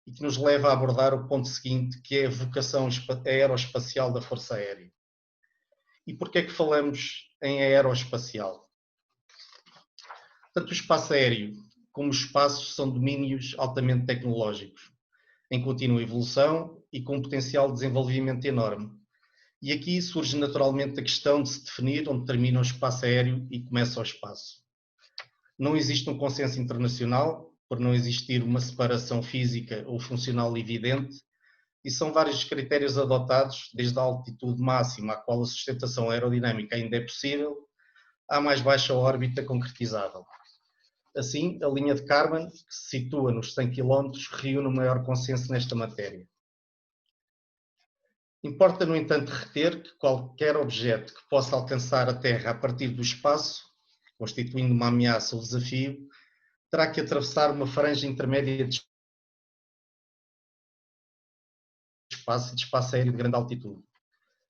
e que nos leva a abordar o ponto seguinte, que é a vocação aeroespacial da Força Aérea. E por que é que falamos em aeroespacial? Tanto o espaço aéreo como os espaços são domínios altamente tecnológicos, em contínua evolução e com um potencial de desenvolvimento enorme. E aqui surge naturalmente a questão de se definir onde termina o espaço aéreo e começa o espaço. Não existe um consenso internacional, por não existir uma separação física ou funcional evidente, e são vários os critérios adotados, desde a altitude máxima à qual a sustentação aerodinâmica ainda é possível, à mais baixa órbita concretizável. Assim, a linha de Kármán, que se situa nos 100 km, reúne o maior consenso nesta matéria. Importa, no entanto, reter que qualquer objeto que possa alcançar a Terra a partir do espaço, constituindo uma ameaça ou desafio, terá que atravessar uma franja intermédia de espaço aéreo de grande altitude.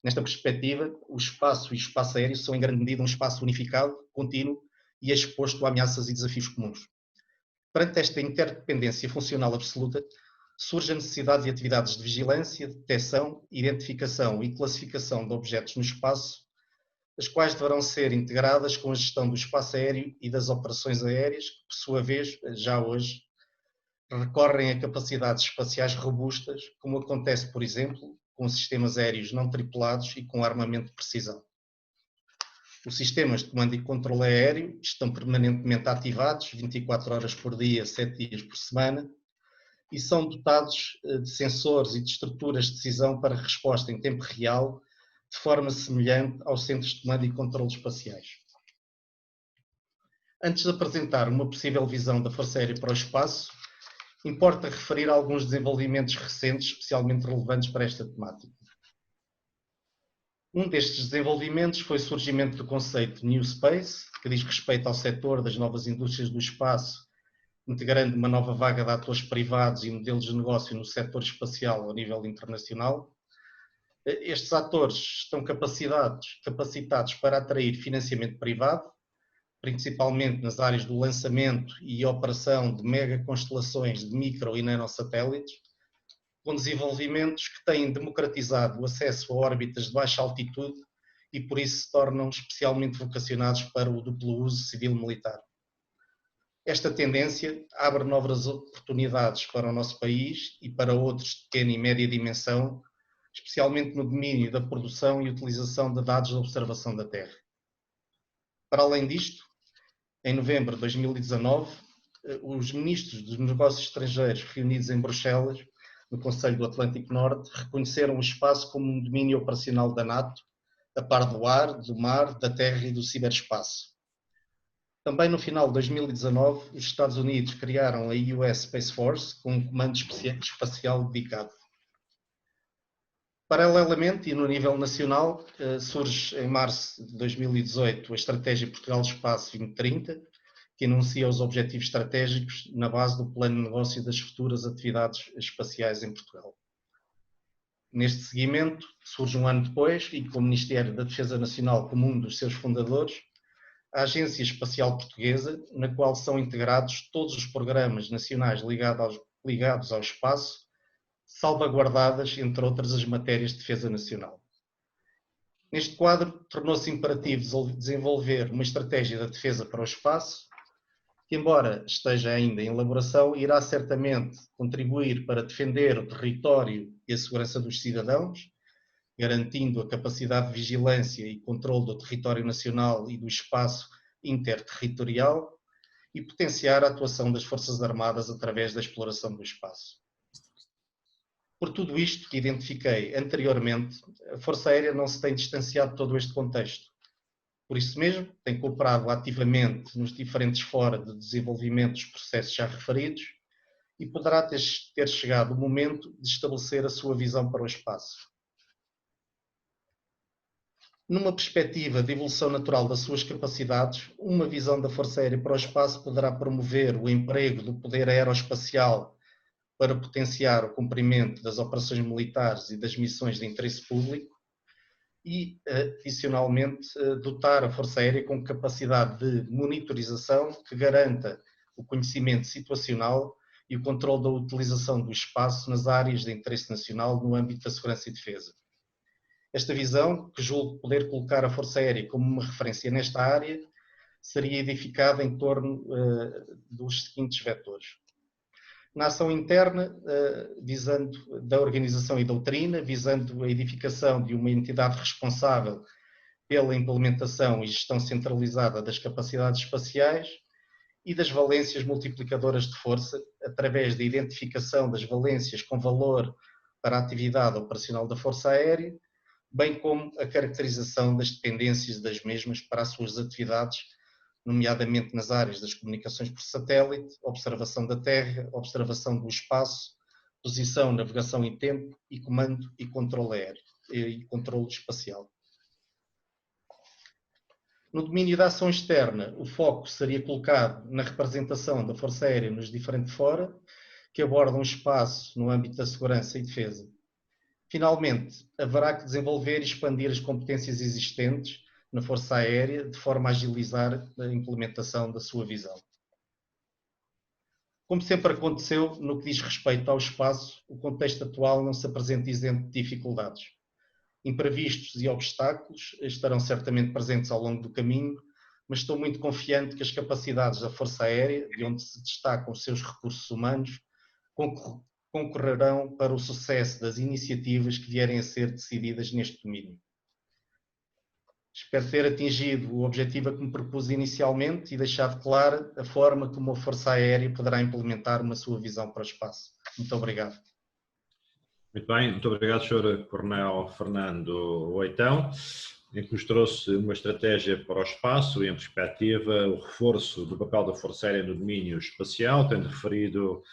Nesta perspectiva, o espaço e o espaço aéreo são em grande medida um espaço unificado, contínuo e exposto a ameaças e desafios comuns. Perante esta interdependência funcional absoluta, surge a necessidade de atividades de vigilância, detecção, identificação e classificação de objetos no espaço, as quais deverão ser integradas com a gestão do espaço aéreo e das operações aéreas, que, por sua vez, já hoje, recorrem a capacidades espaciais robustas, como acontece, por exemplo, com sistemas aéreos não tripulados e com armamento de precisão. Os sistemas de comando e controle aéreo estão permanentemente ativados, 24 horas por dia, 7 dias por semana, e são dotados de sensores e de estruturas de decisão para resposta em tempo real, de forma semelhante aos centros de comando e controle espaciais. Antes de apresentar uma possível visão da Força Aérea para o espaço, importa referir alguns desenvolvimentos recentes especialmente relevantes para esta temática. Um destes desenvolvimentos foi o surgimento do conceito New Space, que diz respeito ao setor das novas indústrias do espaço, integrando uma nova vaga de atores privados e modelos de negócio no setor espacial a nível internacional. Estes atores estão capacitados para atrair financiamento privado, principalmente nas áreas do lançamento e operação de mega constelações de micro e nanosatélites, com desenvolvimentos que têm democratizado o acesso a órbitas de baixa altitude e por isso se tornam especialmente vocacionados para o duplo uso civil-militar. Esta tendência abre novas oportunidades para o nosso país e para outros de pequena e média dimensão, especialmente no domínio da produção e utilização de dados de observação da Terra. Para além disto, em novembro de 2019, os ministros dos negócios estrangeiros reunidos em Bruxelas, no Conselho do Atlântico Norte, reconheceram o espaço como um domínio operacional da NATO, a par do ar, do mar, da terra e do ciberespaço. Também no final de 2019, os Estados Unidos criaram a US Space Force, com um comando espacial dedicado. Paralelamente, e no nível nacional, surge em março de 2018 a Estratégia Portugal Espaço 2030, que anuncia os objetivos estratégicos na base do plano de negócio das futuras atividades espaciais em Portugal. Neste seguimento, surge um ano depois, e com o Ministério da Defesa Nacional como um dos seus fundadores, a Agência Espacial Portuguesa, na qual são integrados todos os programas nacionais ligados ao espaço, salvaguardadas, entre outras, as matérias de defesa nacional. Neste quadro, tornou-se imperativo desenvolver uma estratégia da defesa para o espaço, que, embora esteja ainda em elaboração, irá certamente contribuir para defender o território e a segurança dos cidadãos, garantindo a capacidade de vigilância e controle do território nacional e do espaço interterritorial, e potenciar a atuação das Forças Armadas através da exploração do espaço. Por tudo isto que identifiquei anteriormente, a Força Aérea não se tem distanciado de todo este contexto. Por isso mesmo, tem cooperado ativamente nos diferentes fóruns de desenvolvimento dos processos já referidos e poderá ter chegado o momento de estabelecer a sua visão para o espaço. Numa perspectiva de evolução natural das suas capacidades, uma visão da Força Aérea para o espaço poderá promover o emprego do poder aeroespacial para potenciar o cumprimento das operações militares e das missões de interesse público e, adicionalmente, dotar a Força Aérea com capacidade de monitorização que garanta o conhecimento situacional e o controle da utilização do espaço nas áreas de interesse nacional no âmbito da segurança e defesa. Esta visão, que julgo poder colocar a Força Aérea como uma referência nesta área, seria edificada em torno dos seguintes vetores. Na ação interna, visando da organização e doutrina, visando a edificação de uma entidade responsável pela implementação e gestão centralizada das capacidades espaciais e das valências multiplicadoras de força, através da identificação das valências com valor para a atividade operacional da Força Aérea, bem como a caracterização das dependências das mesmas para as suas atividades, nomeadamente nas áreas das comunicações por satélite, observação da Terra, observação do espaço, posição, navegação em tempo e comando e controle aéreo e controle espacial. No domínio da ação externa, o foco seria colocado na representação da Força Aérea nos diferentes fora, que abordam o espaço no âmbito da segurança e defesa. Finalmente, haverá que desenvolver e expandir as competências existentes na Força Aérea, de forma a agilizar a implementação da sua visão. Como sempre aconteceu, no que diz respeito ao espaço, o contexto atual não se apresenta isento de dificuldades. Imprevistos e obstáculos estarão certamente presentes ao longo do caminho, mas estou muito confiante que as capacidades da Força Aérea, de onde se destacam os seus recursos humanos, concorrerão para o sucesso das iniciativas que vierem a ser decididas neste domínio. Espero ter atingido o objetivo a que me propus inicialmente e deixado clara a forma como a Força Aérea poderá implementar uma sua visão para o espaço. Muito obrigado. Muito bem, muito obrigado, Sr. Coronel Fernando Oitão, em que nos trouxe uma estratégia para o espaço e, em perspectiva, o reforço do papel da Força Aérea no domínio espacial, tendo referido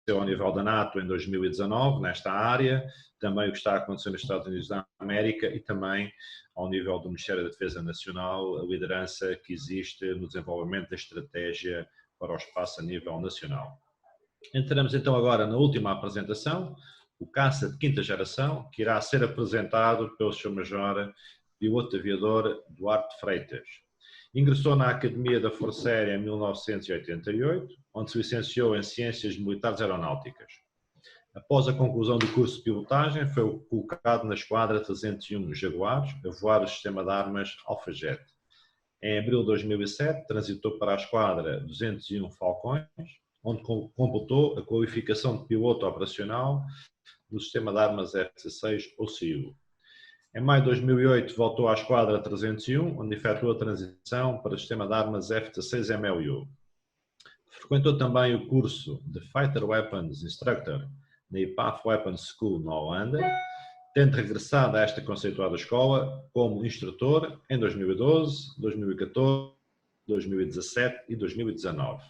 ao nível da NATO em 2019, nesta área, também o que está acontecendo nos Estados Unidos da América e também ao nível do Ministério da Defesa Nacional, a liderança que existe no desenvolvimento da estratégia para o espaço a nível nacional. Entramos então agora na última apresentação, o caça de quinta geração, que irá ser apresentado pelo Sr. Major Piloto Aviador Duarte Freitas. Ingressou na Academia da Força Aérea em 1988, onde se licenciou em Ciências Militares Aeronáuticas. Após a conclusão do curso de pilotagem, foi colocado na Esquadra 301 Jaguares, a voar o sistema de armas Alpha Jet. Em abril de 2007, transitou para a Esquadra 201 Falcões, onde completou a qualificação de piloto operacional do sistema de armas F-16 ou CIU. Em maio de 2008 voltou à Esquadra 301, onde efetuou a transição para o sistema de armas F-16 MLU. Frequentou também o curso de Fighter Weapons Instructor na IPAF Weapons School na Holanda, tendo regressado a esta conceituada escola como instrutor em 2012, 2014, 2017 e 2019.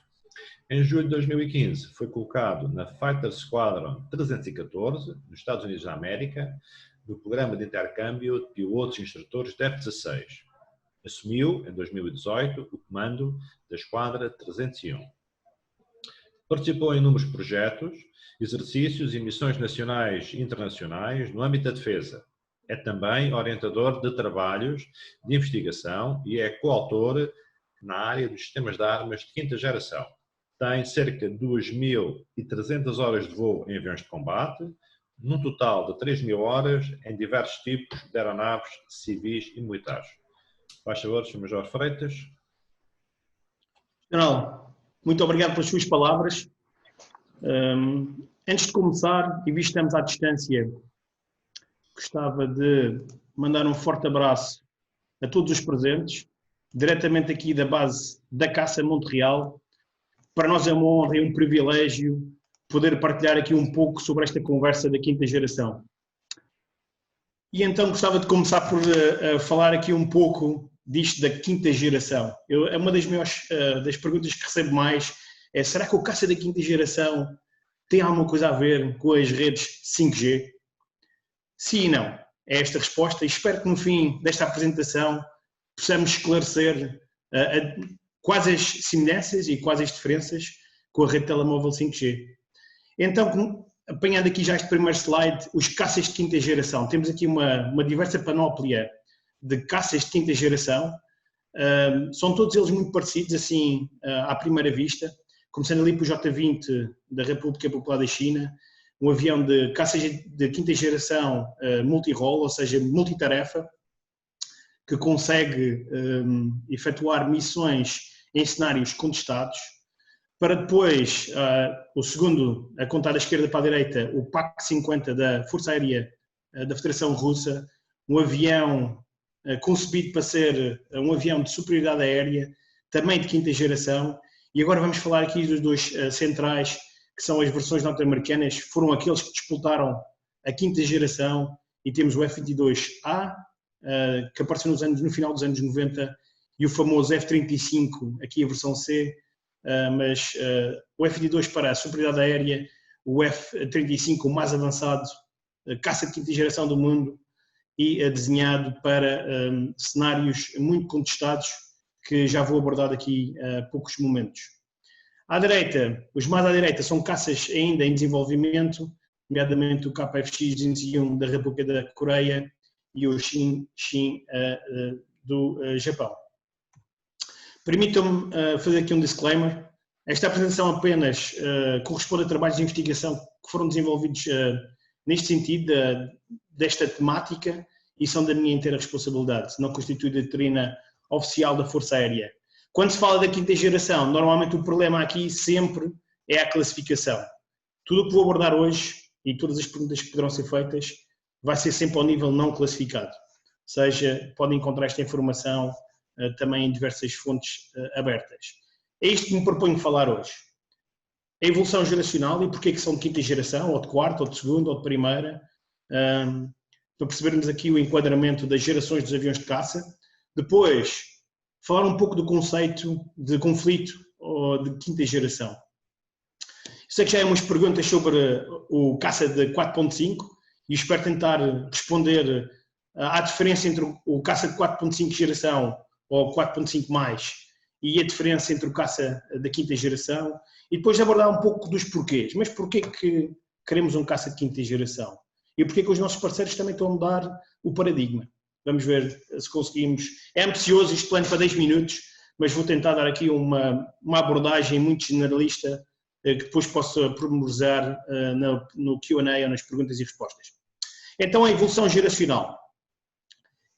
Em julho de 2015 foi colocado na Fighter Squadron 314, nos Estados Unidos da América, no programa de intercâmbio de pilotos e instrutores de F-16. Assumiu, em 2018, o comando da Esquadra 301. Participou em inúmeros projetos, exercícios e missões nacionais e internacionais no âmbito da defesa. É também orientador de trabalhos de investigação e é coautor na área dos sistemas de armas de quinta geração. Tem cerca de 2.300 horas de voo em aviões de combate, num total de 3.000 horas em diversos tipos de aeronaves civis e militares. Faz favor, Sr. Major Freitas. General, muito obrigado pelas suas palavras. Antes de começar, e visto que estamos à distância, gostava de mandar um forte abraço a todos os presentes, diretamente aqui da base da Caça Monte Real. Para nós é uma honra e um privilégio poder partilhar aqui um pouco sobre esta conversa da quinta geração. E então gostava de começar por falar aqui um pouco disto da quinta geração. É uma das perguntas que recebo mais, é: será que o caça da quinta geração tem alguma coisa a ver com as redes 5G? Sim e não. É esta a resposta, e espero que no fim desta apresentação possamos esclarecer quais as semelhanças e quais as diferenças com a rede telemóvel 5G. Então, apanhando aqui já este primeiro slide, os caças de quinta geração. Temos aqui uma diversa panóplia de caças de quinta geração. São todos eles muito parecidos, assim, à primeira vista. Começando ali pelo J-20 da República Popular da China, um avião de caças de quinta geração multi-role, ou seja, multitarefa, que consegue efetuar missões em cenários contestados, para depois, o segundo, a contar da esquerda para a direita, o PAK-50 da Força Aérea da Federação Russa, um avião concebido para ser um avião de superioridade aérea, também de quinta geração. E agora vamos falar aqui dos dois centrais, que são as versões norte-americanas, foram aqueles que disputaram a quinta geração, e temos o F-22A, que apareceu no final dos anos 90, e o famoso F-35, aqui a versão C, mas o F-22 para a superioridade aérea, o F-35 o mais avançado, caça de quinta geração do mundo, e desenhado para cenários muito contestados, que já vou abordar daqui a poucos momentos. À direita, os mais à direita são caças ainda em desenvolvimento, nomeadamente o KFX 201 da República da Coreia e o Shin do Japão. Permitam-me fazer aqui um disclaimer. Esta apresentação apenas corresponde a trabalhos de investigação que foram desenvolvidos neste sentido, desta temática, e são da minha inteira responsabilidade. Não constitui doutrina oficial da Força Aérea. Quando se fala da quinta geração, normalmente o problema aqui sempre é a classificação. Tudo o que vou abordar hoje, e todas as perguntas que poderão ser feitas, vai ser sempre ao nível não classificado. Ou seja, podem encontrar esta informação também em diversas fontes abertas. É isto que me proponho falar hoje. A evolução geracional e porque é que são de quinta geração, ou de quarta, ou de segunda, ou de primeira, para percebermos aqui o enquadramento das gerações dos aviões de caça. Depois, falar um pouco do conceito de conflito ou de quinta geração. Sei que já há umas perguntas sobre o caça de 4.5 e espero tentar responder à diferença entre o caça de 4.5 geração ou 4.5 mais e a diferença entre o caça da quinta geração e depois abordar um pouco dos porquês. Mas porquê que queremos um caça de quinta geração? E porquê que os nossos parceiros também estão a mudar o paradigma? Vamos ver se conseguimos. É ambicioso este plano para 10 minutos, mas vou tentar dar aqui uma abordagem muito generalista que depois possa pormenorizar no Q&A ou nas perguntas e respostas. Então, a evolução geracional.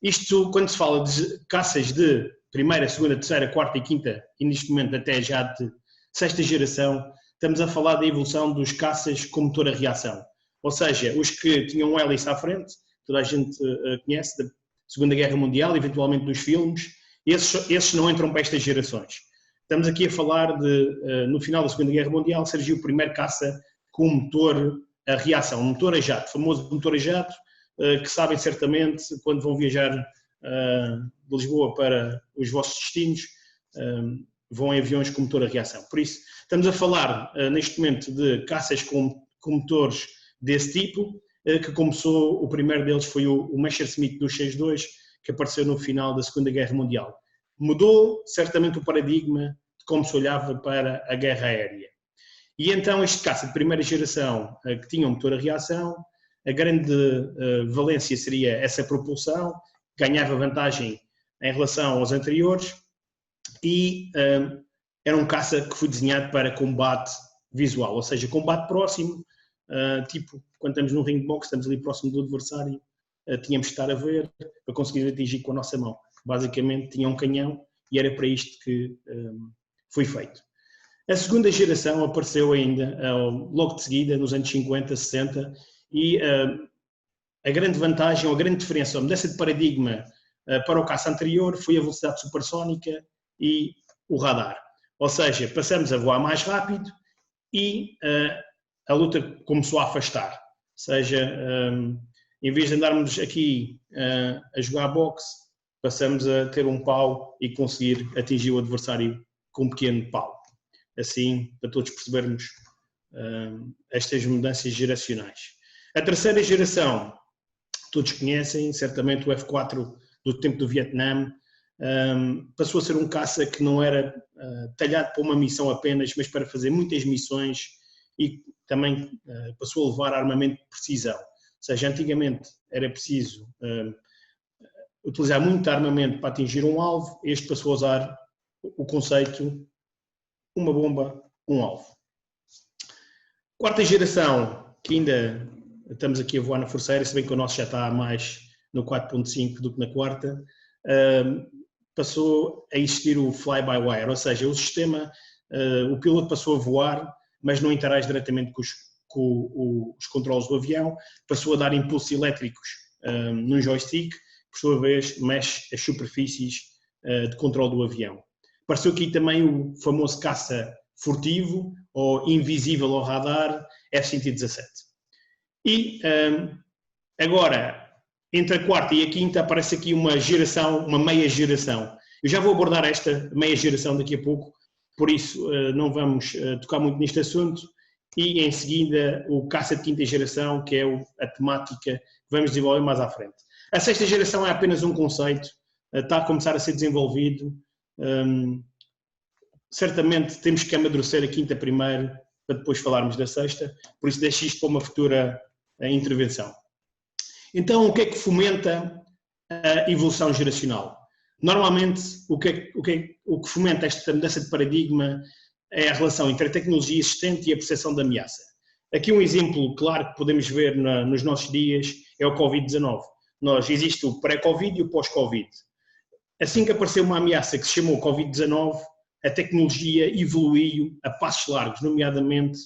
Isto, quando se fala de caças de primeira, segunda, terceira, quarta e quinta, e neste momento até já de sexta geração, estamos a falar da evolução dos caças com motor a reação. Ou seja, os que tinham um hélice à frente, toda a gente conhece, da Segunda Guerra Mundial, eventualmente dos filmes, esses não entram para estas gerações. Estamos aqui a falar de, no final da Segunda Guerra Mundial, surgiu o primeiro caça com motor a reação, um motor a jato, o famoso motor a jato, que sabem certamente quando vão viajar de Lisboa para os vossos destinos, vão em aviões com motor a reação. Por isso, estamos a falar neste momento de caças com motores desse tipo, que começou, o primeiro deles foi o Messerschmitt 262, que apareceu no final da Segunda Guerra Mundial. Mudou certamente o paradigma de como se olhava para a guerra aérea. E então este caça de primeira geração, que tinha um motor a reação, a grande valência seria essa propulsão, ganhava vantagem em relação aos anteriores e era um caça que foi desenhado para combate visual, ou seja, combate próximo, tipo quando estamos num ring de boxe, estamos ali próximo do adversário, tínhamos de estar a ver para conseguir atingir com a nossa mão. Basicamente tinha um canhão e era para isto que foi feito. A segunda geração apareceu ainda logo de seguida, nos anos 50, 60, e a grande vantagem, ou a grande diferença, a mudança de paradigma para o caça anterior foi a velocidade supersónica e o radar. Ou seja, passamos a voar mais rápido e a luta começou a afastar. Ou seja, em vez de andarmos aqui a jogar boxe, passamos a ter um pau e conseguir atingir o adversário com um pequeno pau. Assim, para todos percebermos estas mudanças geracionais. A terceira geração, todos conhecem, certamente o F-4 do tempo do Vietnã, passou a ser um caça que não era talhado para uma missão apenas, mas para fazer muitas missões e também passou a levar armamento de precisão. Ou seja, antigamente era preciso utilizar muito armamento para atingir um alvo, este passou a usar o conceito uma bomba, um alvo. Quarta geração, que ainda estamos aqui a voar na Força Aérea, se bem que o nosso já está mais no 4.5 do que na quarta, passou a existir o fly-by-wire, ou seja, o sistema, o piloto passou a voar, mas não interage diretamente com os controles do avião, passou a dar impulsos elétricos num joystick, por sua vez mexe as superfícies de controle do avião. Apareceu aqui também o famoso caça furtivo ou invisível ao radar F-117. E agora, entre a quarta e a quinta, aparece aqui uma geração, uma meia geração. Eu já vou abordar esta meia geração daqui a pouco, por isso não vamos tocar muito neste assunto. E em seguida o caça de quinta geração, que é a temática que vamos desenvolver mais à frente. A sexta geração é apenas um conceito, está a começar a ser desenvolvido. Certamente temos que amadurecer a quinta primeiro para depois falarmos da sexta, por isso deixo isto para uma futura intervenção. Então, o que é que fomenta a evolução geracional? Normalmente, o que fomenta esta mudança de paradigma é a relação entre a tecnologia existente e a percepção da ameaça. Aqui um exemplo claro que podemos ver nos nossos dias é o Covid-19. Existe o pré-Covid e o pós-Covid. Assim que apareceu uma ameaça que se chamou Covid-19, a tecnologia evoluiu a passos largos, nomeadamente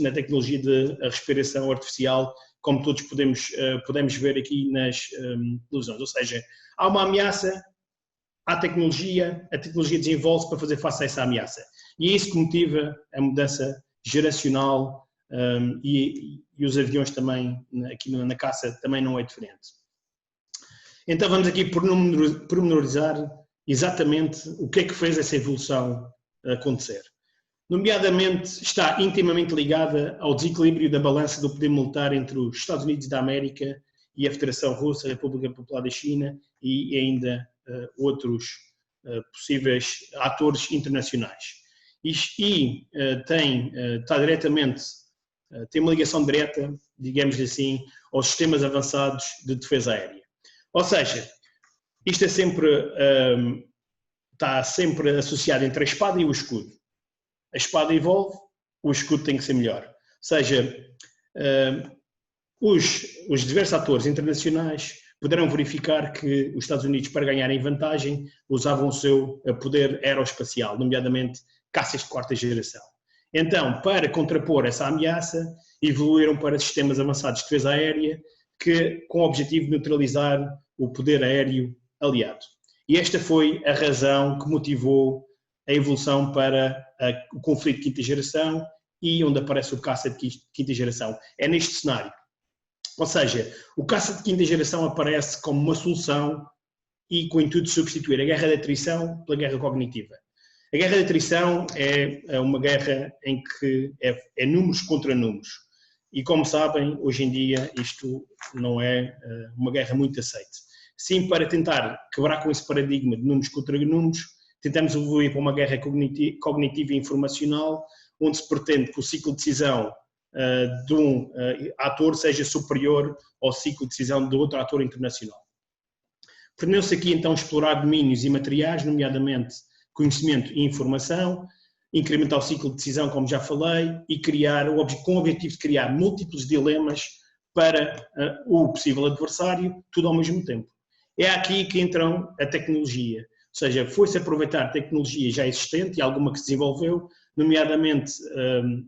na tecnologia de respiração artificial, como todos podemos ver aqui nas televisões. Ou seja, há uma ameaça, há tecnologia, a tecnologia desenvolve-se para fazer face a essa ameaça. E é isso que motiva a mudança geracional e os aviões também, aqui na caça, também não é diferente. Então vamos aqui pormenorizar exatamente o que é que fez essa evolução acontecer. Nomeadamente, está intimamente ligada ao desequilíbrio da balança do poder militar entre os Estados Unidos da América e a Federação Russa, a República Popular da China e ainda outros possíveis atores internacionais. Tem uma ligação direta, digamos assim, aos sistemas avançados de defesa aérea. Ou seja, isto está sempre associado entre a espada e o escudo. A espada evolve, o escudo tem que ser melhor. Ou seja, os diversos atores internacionais poderão verificar que os Estados Unidos, para ganharem vantagem, usavam o seu poder aeroespacial, nomeadamente caças de quarta geração. Então, para contrapor essa ameaça, evoluíram para sistemas avançados de defesa aérea com o objetivo de neutralizar o poder aéreo aliado. E esta foi a razão que motivou a evolução para o conflito de quinta geração e onde aparece o caça de quinta geração. É neste cenário. Ou seja, o caça de quinta geração aparece como uma solução e com o intuito de substituir a guerra de atrição pela guerra cognitiva. A guerra de atrição é uma guerra em que é números contra números. E como sabem, hoje em dia isto não é uma guerra muito aceite. Sim, para tentar quebrar com esse paradigma de números contra números, tentamos evoluir para uma guerra cognitiva e informacional, onde se pretende que o ciclo de decisão de um ator seja superior ao ciclo de decisão de outro ator internacional. Pretendeu-se aqui então explorar domínios imateriais, nomeadamente conhecimento e informação, incrementar o ciclo de decisão, como já falei, e com o objetivo de criar múltiplos dilemas para o possível adversário, tudo ao mesmo tempo. É aqui que entra a tecnologia, ou seja, foi-se aproveitar a tecnologia já existente e alguma que se desenvolveu, nomeadamente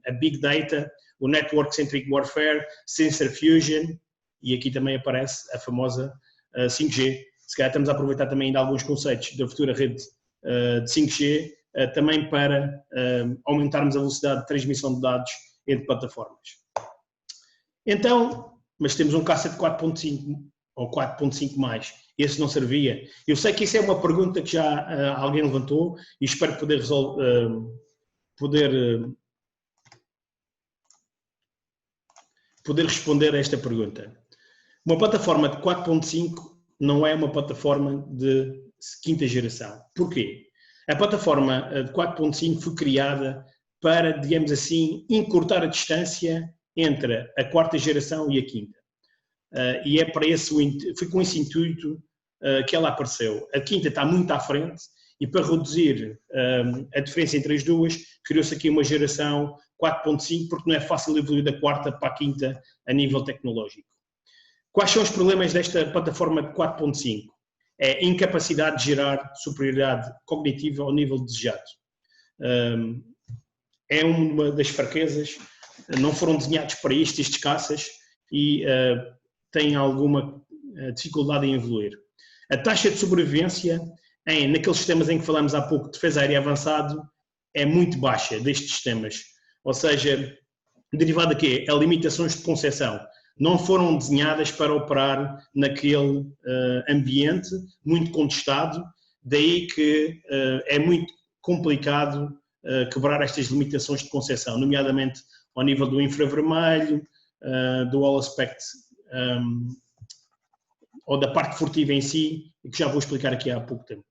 a Big Data, o Network Centric Warfare, Sensor Fusion, e aqui também aparece a famosa 5G. Se calhar estamos a aproveitar também ainda alguns conceitos da futura rede de 5G, também para aumentarmos a velocidade de transmissão de dados entre plataformas. Então, mas temos um caça de 4.5 ou 4.5+, esse não servia? Eu sei que isso é uma pergunta que já alguém levantou e espero poder responder a esta pergunta. Uma plataforma de 4.5 não é uma plataforma de quinta geração. Porquê? A plataforma de 4.5 foi criada para, digamos assim, encurtar a distância entre a quarta geração e a quinta. E foi com esse intuito que ela apareceu. A quinta está muito à frente e para reduzir a diferença entre as duas, criou-se aqui uma geração 4.5 porque não é fácil evoluir da quarta para a quinta a nível tecnológico. Quais são os problemas desta plataforma de 4.5? É a incapacidade de gerar superioridade cognitiva ao nível desejado. É uma das fraquezas, não foram desenhados para isto, estes caças, e têm alguma dificuldade em evoluir. A taxa de sobrevivência, naqueles sistemas em que falamos há pouco de defesa aérea avançado, é muito baixa destes sistemas. Ou seja, derivado de quê? É limitações de concepção. Não foram desenhadas para operar naquele ambiente muito contestado, daí que é muito complicado quebrar estas limitações de concepção, nomeadamente ao nível do infravermelho, do all aspect, ou da parte furtiva em si, que já vou explicar daqui a pouco tempo.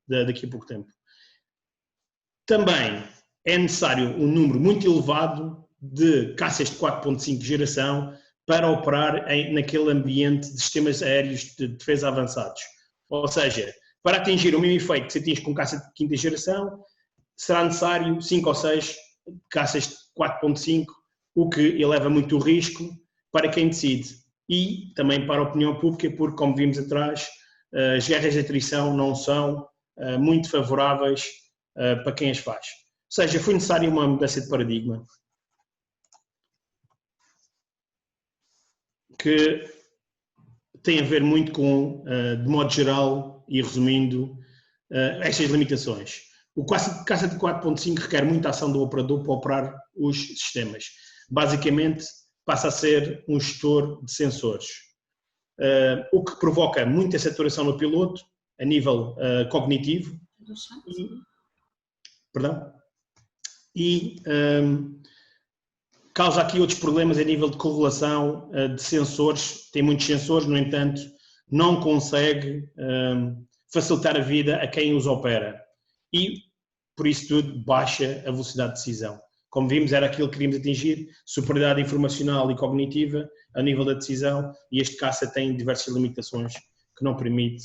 Também, é necessário um número muito elevado de caças de 4.5 geração para operar naquele ambiente de sistemas aéreos de defesa avançados. Ou seja, para atingir o mesmo efeito que se atinge com caça de quinta geração, será necessário 5 ou 6 caças de 4.5, o que eleva muito o risco para quem decide. E também para a opinião pública, porque, como vimos atrás, as guerras de atrição não são muito favoráveis para quem as faz. Ou seja, foi necessária uma mudança de paradigma que tem a ver muito com, de modo geral e resumindo, estas limitações. O caça de 4.5 requer muita ação do operador para operar os sistemas. Basicamente, passa a ser um gestor de sensores, o que provoca muita saturação no piloto a nível cognitivo e causa aqui outros problemas a nível de correlação de sensores. Tem muitos sensores, no entanto, não consegue facilitar a vida a quem os opera e, por isso tudo, baixa a velocidade de decisão. Como vimos, era aquilo que queríamos atingir, superioridade informacional e cognitiva a nível da decisão, e este caça tem diversas limitações que não permite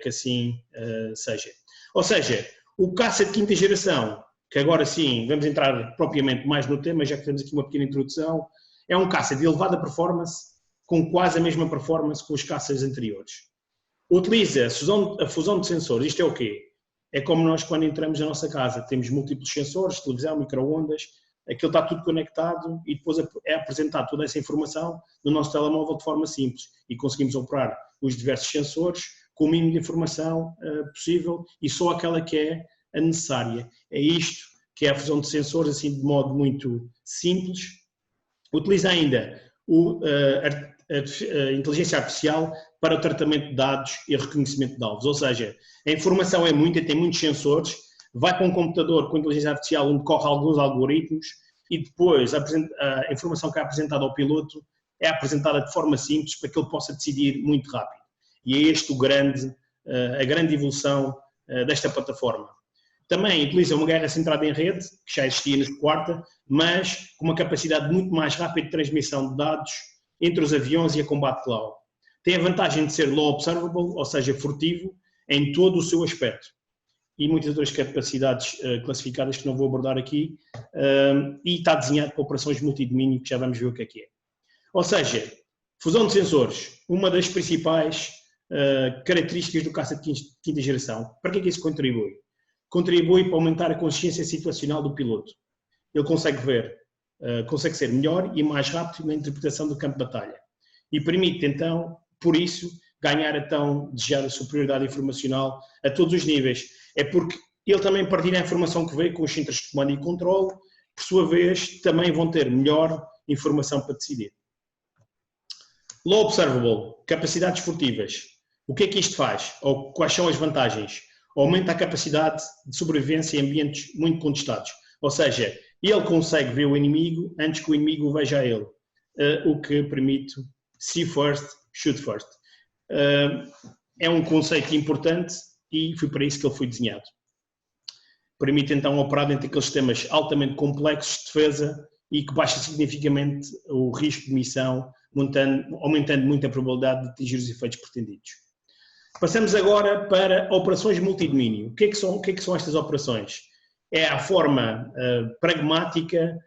que assim seja. Ou seja, o caça de quinta geração, que agora sim vamos entrar propriamente mais no tema, já que temos aqui uma pequena introdução, é um caça de elevada performance, com quase a mesma performance que os caças anteriores. Utiliza a fusão de sensores. Isto é o quê? É como nós quando entramos na nossa casa, temos múltiplos sensores, televisão, micro-ondas, aquilo está tudo conectado e depois é apresentado toda essa informação no nosso telemóvel de forma simples e conseguimos operar os diversos sensores com o mínimo de informação possível e só aquela que é a necessária. É isto que é a fusão de sensores, assim de modo muito simples. Utiliza ainda a inteligência artificial para o tratamento de dados e reconhecimento de alvos, ou seja, a informação é muita, tem muitos sensores, vai para um computador com inteligência artificial onde corre alguns algoritmos e depois a informação que é apresentada ao piloto é apresentada de forma simples para que ele possa decidir muito rápido. E é este a grande evolução desta plataforma. Também utiliza uma guerra centrada em rede, que já existia na quarta, mas com uma capacidade muito mais rápida de transmissão de dados entre os aviões e a combate cloud. Tem a vantagem de ser low observable, ou seja, furtivo, em todo o seu aspecto. E muitas outras capacidades classificadas que não vou abordar aqui, e está desenhado para operações multidomínio, que já vamos ver o que é. Ou seja, fusão de sensores, uma das principais características do caça de quinta geração. Para que é que isso contribui? Contribui para aumentar a consciência situacional do piloto. Ele consegue ver, consegue ser melhor e mais rápido na interpretação do campo de batalha. E permite, então, por isso, ganhar a tão desejada superioridade informacional a todos os níveis. É porque ele também partilha a informação que vê com os centros de comando e controle, por sua vez, também vão ter melhor informação para decidir. Low observable, capacidades furtivas. O que é que isto faz? Ou quais são as vantagens? Aumenta a capacidade de sobrevivência em ambientes muito contestados. Ou seja, ele consegue ver o inimigo antes que o inimigo o veja a ele. O que permite see first, shoot first. É um conceito importante e foi para isso que ele foi desenhado. Permite então operar dentro daqueles sistemas altamente complexos de defesa e que baixa significativamente o risco de missão, aumentando muito a probabilidade de atingir os efeitos pretendidos. Passamos agora para operações multidomínio. O que é que são estas operações? É a forma pragmática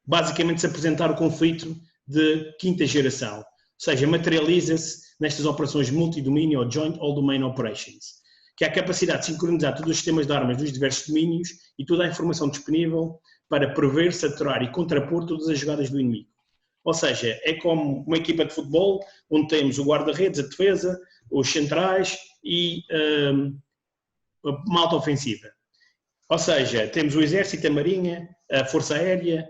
basicamente se apresentar o conflito de quinta geração. Ou seja, materializa-se nestas operações multidomínio ou Joint All Domain Operations, que é a capacidade de sincronizar todos os sistemas de armas dos diversos domínios e toda a informação disponível para prever, saturar e contrapor todas as jogadas do inimigo. Ou seja, é como uma equipa de futebol, onde temos o guarda-redes, a defesa, os centrais e a malta ofensiva. Ou seja, temos o exército, a marinha, a força aérea,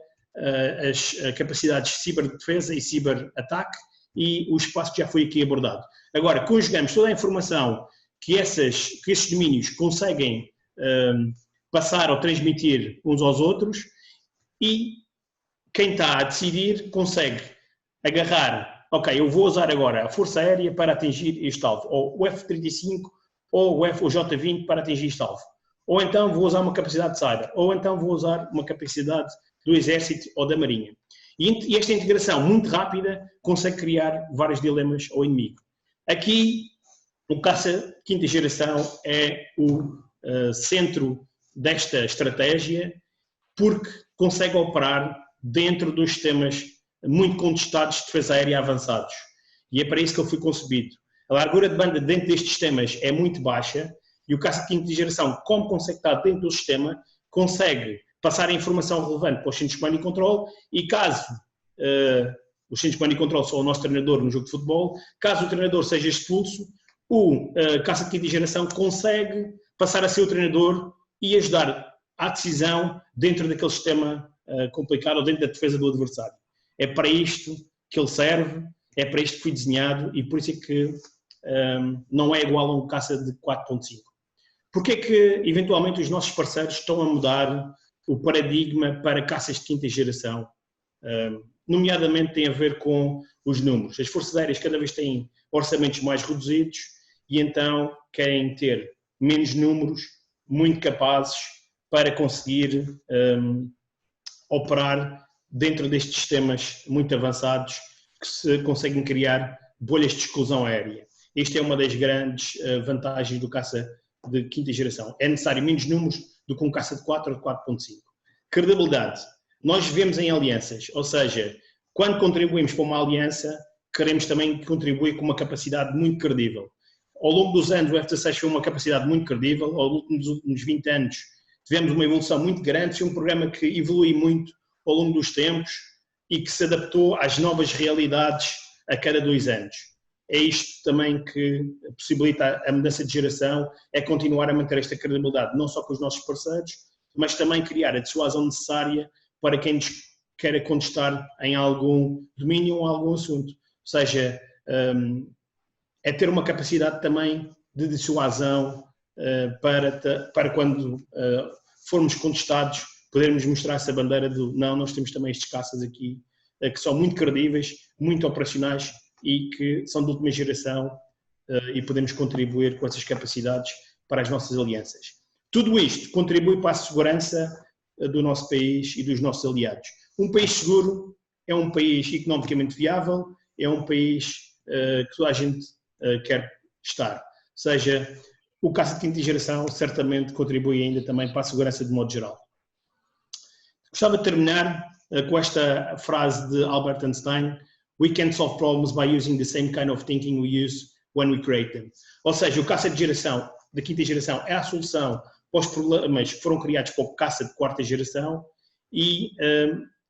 as capacidades de ciberdefesa e ciberataque e o espaço que já foi aqui abordado. Agora, conjugamos toda a informação que esses domínios conseguem passar ou transmitir uns aos outros e quem está a decidir consegue agarrar, ok, eu vou usar agora a Força Aérea para atingir este alvo, ou o F-35 ou o J-20 para atingir este alvo. ou então vou usar uma capacidade de cyber, ou então vou usar uma capacidade do Exército ou da Marinha. E esta integração muito rápida consegue criar vários dilemas ao inimigo. Aqui, o caça quinta geração é o centro desta estratégia, porque consegue operar dentro dos sistemas muito contestados de defesa aérea avançados. E é para isso que ele foi concebido. A largura de banda dentro destes sistemas é muito baixa e o caça de quinta geração, como consegue estar dentro do sistema, consegue passar a informação relevante para os centros de comando e controle e caso os centros de comando e controle são o nosso treinador no jogo de futebol, caso o treinador seja expulso, o caça de quinta geração consegue passar a ser o treinador e ajudar à decisão dentro daquele sistema complicado ou dentro da defesa do adversário. É para isto que ele serve, é para isto que foi desenhado e por isso é que não é igual a um caça de 4.5. Porque é que, eventualmente, os nossos parceiros estão a mudar o paradigma para caças de quinta geração? Nomeadamente tem a ver com os números. As forças aéreas cada vez têm orçamentos mais reduzidos e então querem ter menos números, muito capazes para conseguir operar dentro destes sistemas muito avançados que se conseguem criar bolhas de exclusão aérea. Esta é uma das grandes vantagens do caça de quinta geração. É necessário menos números do que um caça de 4 ou de 4.5. Credibilidade. Nós vivemos em alianças, ou seja, quando contribuímos para uma aliança, queremos também contribuir com uma capacidade muito credível. Ao longo dos anos, o F-16 foi uma capacidade muito credível, ao longo dos últimos 20 anos tivemos uma evolução muito grande, foi um programa que evolui muito ao longo dos tempos e que se adaptou às novas realidades a cada 2 anos. É isto também que possibilita a mudança de geração, é continuar a manter esta credibilidade, não só com os nossos parceiros, mas também criar a dissuasão necessária para quem nos queira contestar em algum domínio ou algum assunto. Ou seja, é ter uma capacidade também de dissuasão para quando formos contestados, podermos mostrar essa bandeira do não, nós temos também estes caças aqui que são muito credíveis, muito operacionais e que são de última geração e podemos contribuir com essas capacidades para as nossas alianças. Tudo isto contribui para a segurança do nosso país e dos nossos aliados. Um país seguro é um país economicamente viável, é um país que toda a gente quer estar. Ou seja, o caça de quinta geração certamente contribui ainda também para a segurança de modo geral. Gostava de terminar com esta frase de Albert Einstein: "We can solve problems by using the same kind of thinking we use when we create them." Ou seja, o caça de geração, da quinta geração, é a solução para os problemas que foram criados para o caça de quarta geração e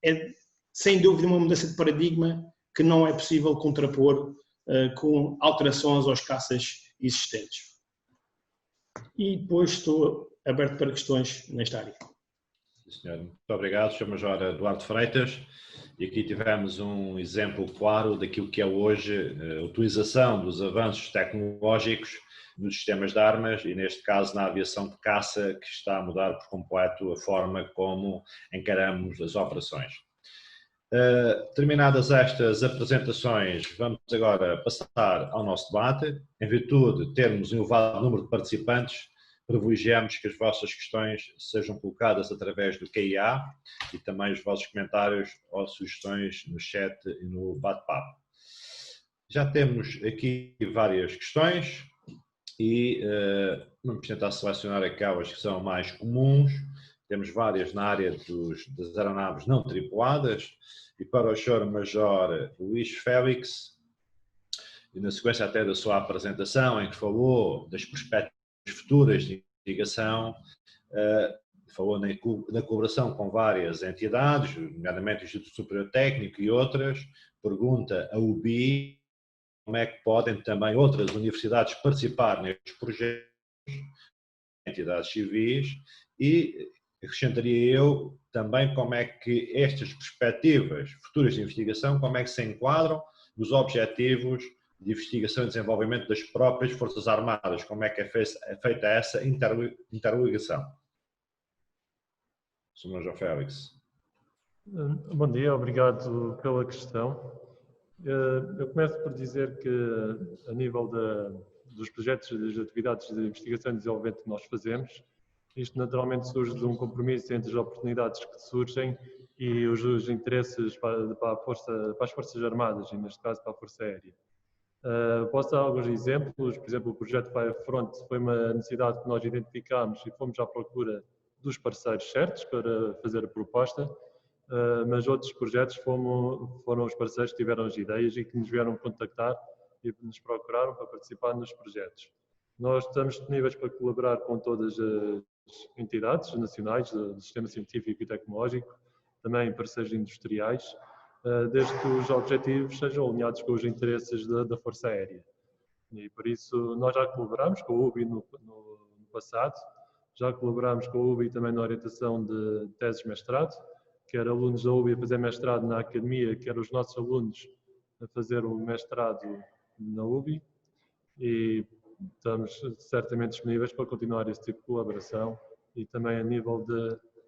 é sem dúvida uma mudança de paradigma que não é possível contrapor com alterações aos caças existentes. E depois estou aberto para questões nesta área. Sim, senhor. Muito obrigado, Sr. Major Eduardo Freitas. E aqui tivemos um exemplo claro daquilo que é hoje a utilização dos avanços tecnológicos nos sistemas de armas e, neste caso, na aviação de caça, que está a mudar por completo a forma como encaramos as operações. Terminadas estas apresentações, vamos agora passar ao nosso debate. Em virtude de termos um elevado número de participantes, privilegiamos que as vossas questões sejam colocadas através do QIA e também os vossos comentários ou sugestões no chat e no bate-papo. Já temos aqui várias questões e vamos tentar selecionar aquelas que são mais comuns. Temos várias na área das aeronaves não tripuladas e para o Sr. Major Luís Félix, e na sequência até da sua apresentação em que falou das perspectivas futuras de investigação, falou na colaboração com várias entidades, nomeadamente o Instituto Superior Técnico e outras, pergunta a UBI como é que podem também outras universidades participar nestes projetos, entidades civis, e acrescentaria eu também como é que estas perspectivas futuras de investigação, como é que se enquadram nos objetivos de investigação e desenvolvimento das próprias Forças Armadas, como é que é feita essa interligação. Sr. Major Félix. Bom dia, obrigado pela questão. Eu começo por dizer que, a nível dos projetos e das atividades de investigação e desenvolvimento que nós fazemos, Isto naturalmente surge de um compromisso entre as oportunidades que surgem e os interesses para as Forças Armadas, e neste caso para a Força Aérea. Posso dar alguns exemplos. Por exemplo, o projeto Firefront foi uma necessidade que nós identificámos e fomos à procura dos parceiros certos para fazer a proposta, mas outros projetos foram os parceiros que tiveram as ideias e que nos vieram contactar e nos procuraram para participar nos projetos. Nós estamos disponíveis para colaborar com todas as entidades nacionais do sistema científico e tecnológico, também parceiros industriais, desde que os objetivos sejam alinhados com os interesses da Força Aérea. E por isso nós já colaboramos com a UBI no passado, já colaboramos com a UBI também na orientação de teses de mestrado, quer alunos da UBI a fazer mestrado na academia, quer os nossos alunos a fazer o mestrado na UBI, e estamos certamente disponíveis para continuar esse tipo de colaboração e também a nível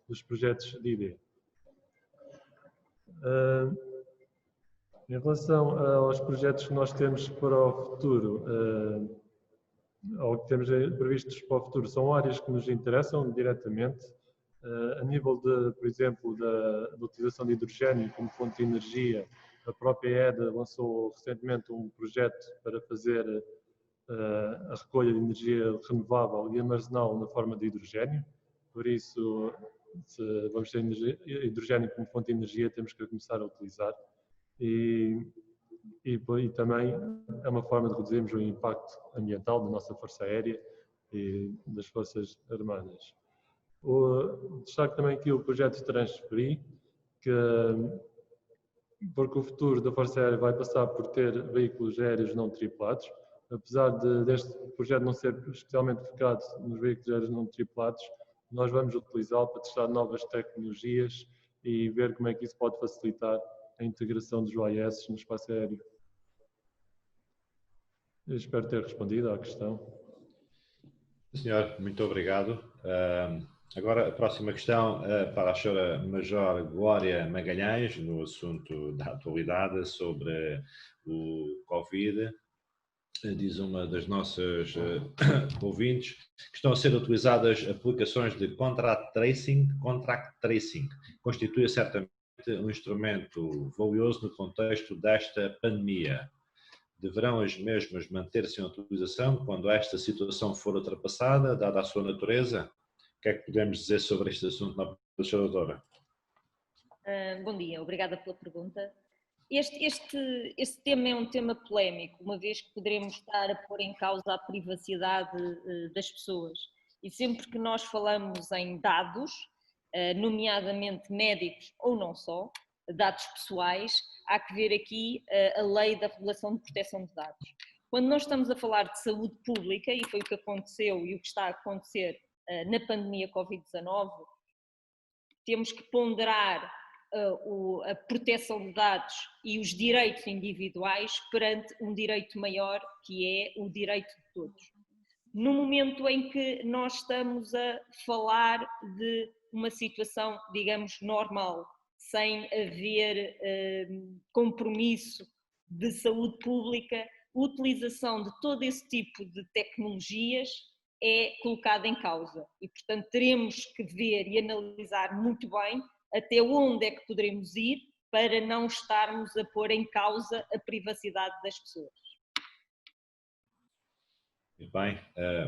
dos projetos de ID. Em relação aos projetos que nós temos para o futuro, ou que temos previstos para o futuro, são áreas que nos interessam diretamente. A nível, por exemplo, da utilização de hidrogênio como fonte de energia, a própria EDA lançou recentemente um projeto para fazer a recolha de energia renovável e armazená-la na forma de hidrogênio. Por isso, se vamos ter hidrogênio como fonte de energia, temos que começar a utilizar. E também é uma forma de reduzirmos o impacto ambiental da nossa Força Aérea e das Forças Armadas. Destaco também aqui o projeto Transferi, porque o futuro da Força Aérea vai passar por ter veículos aéreos não tripulados. Apesar deste projeto não ser especialmente focado nos veículos aéreos não tripulados, nós vamos utilizá-lo para testar novas tecnologias e ver como é que isso pode facilitar a integração dos OAS no espaço aéreo. Eu espero ter respondido à questão. Senhor, muito obrigado. Agora a próxima questão para a senhora Major Glória Magalhães, no assunto da atualidade sobre o Covid. Diz uma das nossas ouvintes que estão a ser utilizadas aplicações de contract tracing. Constitui certamente um instrumento valioso no contexto desta pandemia. Deverão as mesmas manter-se em utilização quando esta situação for ultrapassada, dada a sua natureza? O que é que podemos dizer sobre este assunto, professora doutora? Bom dia, obrigada pela pergunta. Este tema é um tema polémico, uma vez que poderemos estar a pôr em causa a privacidade das pessoas. E sempre que nós falamos em dados, nomeadamente médicos ou não só, dados pessoais, há que ver aqui a lei da regulação de proteção de dados. Quando nós estamos a falar de saúde pública, e foi o que aconteceu e o que está a acontecer na pandemia Covid-19, temos que ponderar a proteção de dados e os direitos individuais perante um direito maior, que é o direito de todos. No momento em que nós estamos a falar de uma situação, digamos, normal, sem haver compromisso de saúde pública, a utilização de todo esse tipo de tecnologias é colocada em causa e, portanto, teremos que ver e analisar muito bem até onde é que poderemos ir para não estarmos a pôr em causa a privacidade das pessoas. Muito bem,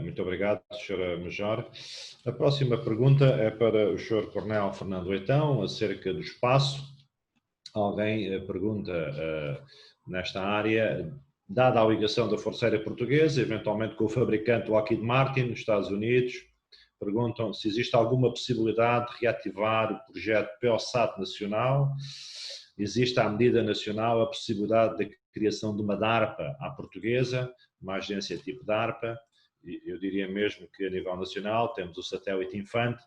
muito obrigado, Sra. Major. A próxima pergunta é para o Sr. Coronel Fernando Leitão, acerca do espaço. Alguém pergunta nesta área, dada a ligação da Força Aérea Portuguesa, eventualmente com o fabricante Lockheed Martin, nos Estados Unidos, perguntam se existe alguma possibilidade de reativar o projeto PEOSAT nacional. Existe à medida nacional a possibilidade de criação de uma DARPA à portuguesa, uma agência tipo DARPA. Eu diria mesmo que a nível nacional temos o satélite Infante,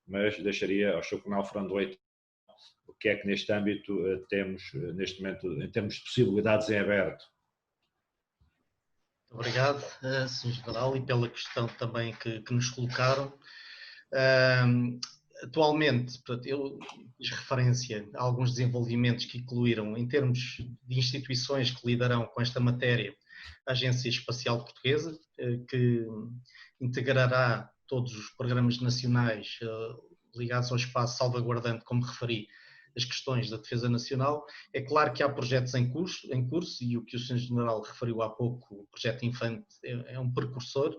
mas deixaria ao Sr. Coronel Fernando Leitão o que é que neste âmbito temos neste momento em termos de possibilidades em aberto. Obrigado, Sr. General, e pela questão também que nos colocaram. Atualmente, eu fiz referência a alguns desenvolvimentos que incluíram, em termos de instituições que lidarão com esta matéria, a Agência Espacial Portuguesa, que integrará todos os programas nacionais ligados ao espaço, salvaguardando, como referi, as questões da defesa nacional. É claro que há projetos em curso e o que o Sr. referiu há pouco, o projeto Infante, é um precursor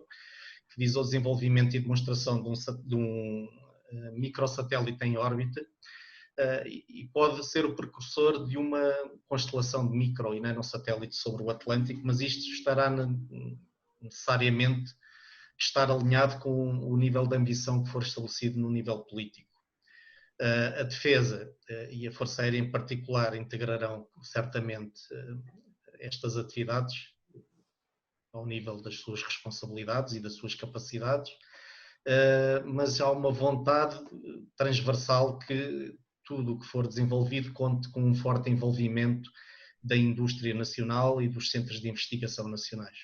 que visa o desenvolvimento e demonstração de um microsatélite em órbita e pode ser o precursor de uma constelação de micro e nanosatélites sobre o Atlântico, mas isto estará necessariamente estar alinhado com o nível de ambição que for estabelecido no nível político. A defesa e a Força Aérea em particular integrarão certamente estas atividades ao nível das suas responsabilidades e das suas capacidades, mas há uma vontade transversal que tudo o que for desenvolvido conte com um forte envolvimento da indústria nacional e dos centros de investigação nacionais.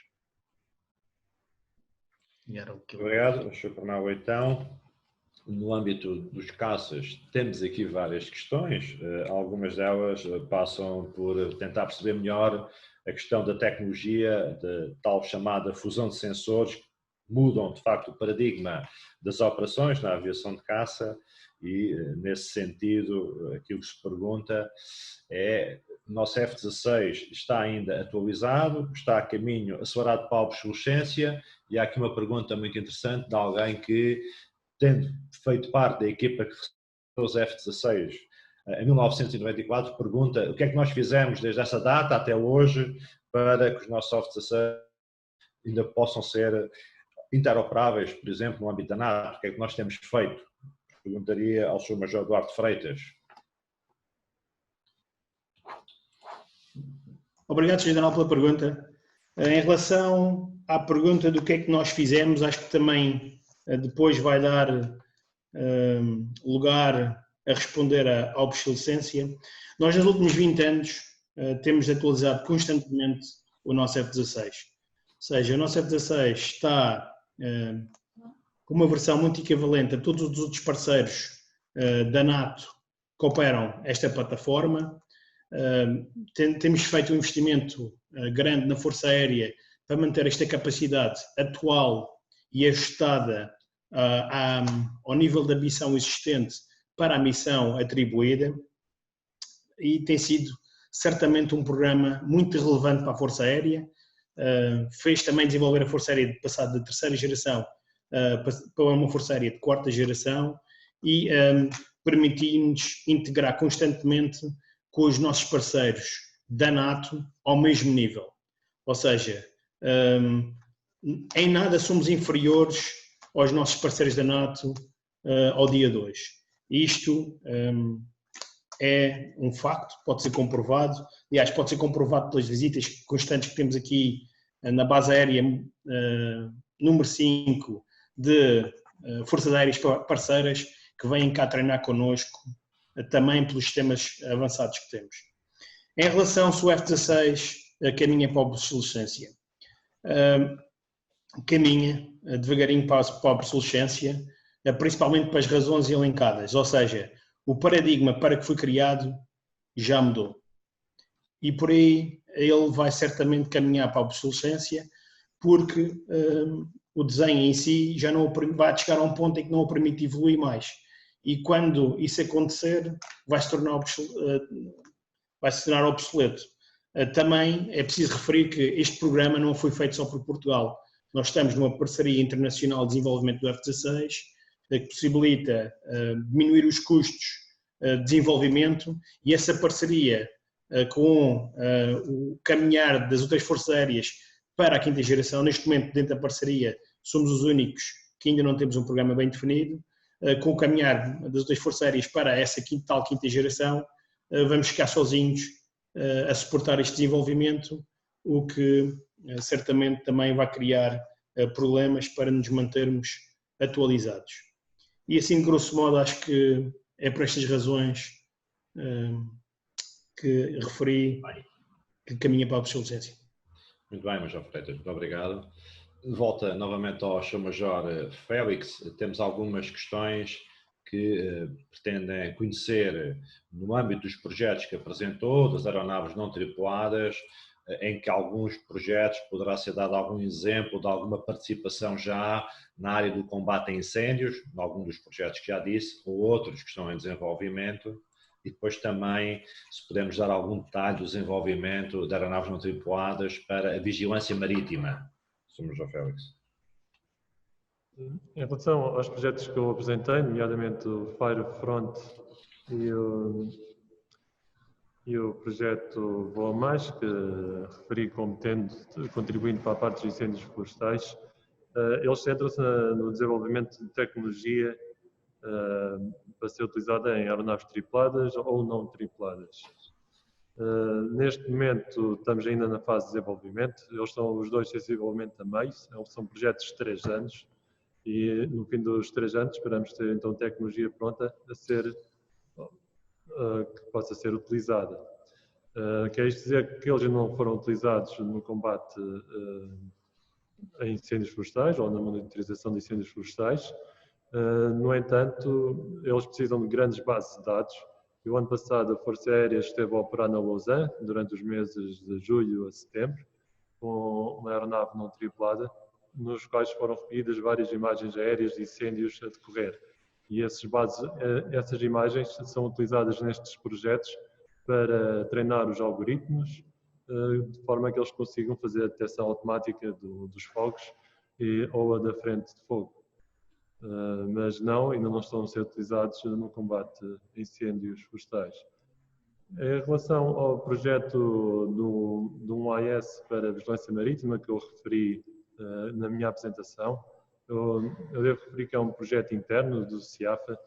E era o que eu... Obrigado, Sr. Coronel Leitão. No âmbito dos caças, temos aqui várias questões, algumas delas passam por tentar perceber melhor a questão da tecnologia, da tal chamada fusão de sensores, que mudam de facto o paradigma das operações na aviação de caça e, nesse sentido, aquilo que se pergunta é: o nosso F-16 está ainda atualizado, está a caminho acelerado para a obsolescência? E há aqui uma pergunta muito interessante de alguém que, tendo feito parte da equipa que recebeu os F-16 em 1994, pergunta o que é que nós fizemos desde essa data até hoje para que os nossos F-16 ainda possam ser interoperáveis, por exemplo, no âmbito da NATO. O que é que nós temos feito? Perguntaria ao Sr. Major Eduardo Freitas. Obrigado, Sr. General, pela pergunta. Em relação à pergunta do que é que nós fizemos, acho que também depois vai dar lugar a responder à obsolescência. Nós, nos últimos 20 anos, temos atualizado constantemente o nosso F-16. Ou seja, o nosso F-16 está com uma versão muito equivalente a todos os outros parceiros da NATO que operam esta plataforma. Temos feito um investimento grande na Força Aérea para manter esta capacidade atual e ajustada ao nível da missão existente para a missão atribuída, e tem sido certamente um programa muito relevante para a Força Aérea. Fez também desenvolver a Força Aérea de passar da terceira geração para uma Força Aérea de quarta geração e permitiu-nos integrar constantemente com os nossos parceiros da NATO ao mesmo nível. Ou seja, em nada somos inferiores aos nossos parceiros da NATO ao dia 2. Isto é um facto, pode ser comprovado. Aliás, pode ser comprovado pelas visitas constantes que temos aqui na base aérea número 5 de forças aéreas parceiras que vêm cá treinar connosco, também pelos sistemas avançados que temos. Em relação se o F-16 caminha para a obsolescência, caminha devagarinho para a obsolescência, principalmente para as razões elencadas, ou seja, o paradigma para que foi criado já mudou. E por aí ele vai certamente caminhar para a obsolescência, porque o desenho em si já não vai chegar a um ponto em que não o permite evoluir mais. E quando isso acontecer, vai se tornar obsoleto. Também é preciso referir que este programa não foi feito só por Portugal. Nós estamos numa parceria internacional de desenvolvimento do F-16, que possibilita diminuir os custos de desenvolvimento, e essa parceria com o caminhar das outras forças aéreas para a quinta geração, neste momento dentro da parceria somos os únicos que ainda não temos um programa bem definido. Com o caminhar das outras forças aéreas para essa tal quinta geração, vamos ficar sozinhos a suportar este desenvolvimento, o que certamente também vai criar problemas para nos mantermos atualizados. E assim, grosso modo, acho que é por estas razões que referi que caminha para a obsolescência. Muito bem, Major Freitas, muito obrigado. Volta novamente ao Sr. Major Félix. Temos algumas questões que pretendem conhecer, no âmbito dos projetos que apresentou, das aeronaves não tripuladas, em que alguns projetos poderá ser dado algum exemplo de alguma participação já na área do combate a incêndios, em algum dos projetos que já disse, ou outros que estão em desenvolvimento, e depois também se podemos dar algum detalhe do desenvolvimento de aeronaves não tripuladas para a vigilância marítima. Somos João Félix. Em relação aos projetos que eu apresentei, nomeadamente o Firefront e o projeto Voa Mais, que referi como contribuindo para a parte dos incêndios florestais, eles centram-se no desenvolvimento de tecnologia para ser utilizada em aeronaves tripuladas ou não tripuladas. Neste momento estamos ainda na fase de desenvolvimento, eles estão os dois sensivelmente a meio, são projetos de 3 anos e no fim dos 3 anos esperamos ter então tecnologia pronta que possa ser utilizada. Quer isto dizer que eles não foram utilizados no combate a incêndios florestais ou na monitorização de incêndios florestais. No entanto, eles precisam de grandes bases de dados. E o ano passado a Força Aérea esteve a operar na Lausanne durante os meses de julho a setembro, com uma aeronave não tripulada, nos quais foram recolhidas várias imagens aéreas de incêndios a decorrer. E essas imagens são utilizadas nestes projetos para treinar os algoritmos, de forma que eles consigam fazer a detecção automática dos fogos ou a da frente de fogo. Mas ainda não estão a ser utilizados no combate a incêndios florestais. Em relação ao projeto do 1AS para a vigilância marítima, que eu referi na minha apresentação, eu devo referir que é um projeto interno do CIAFA,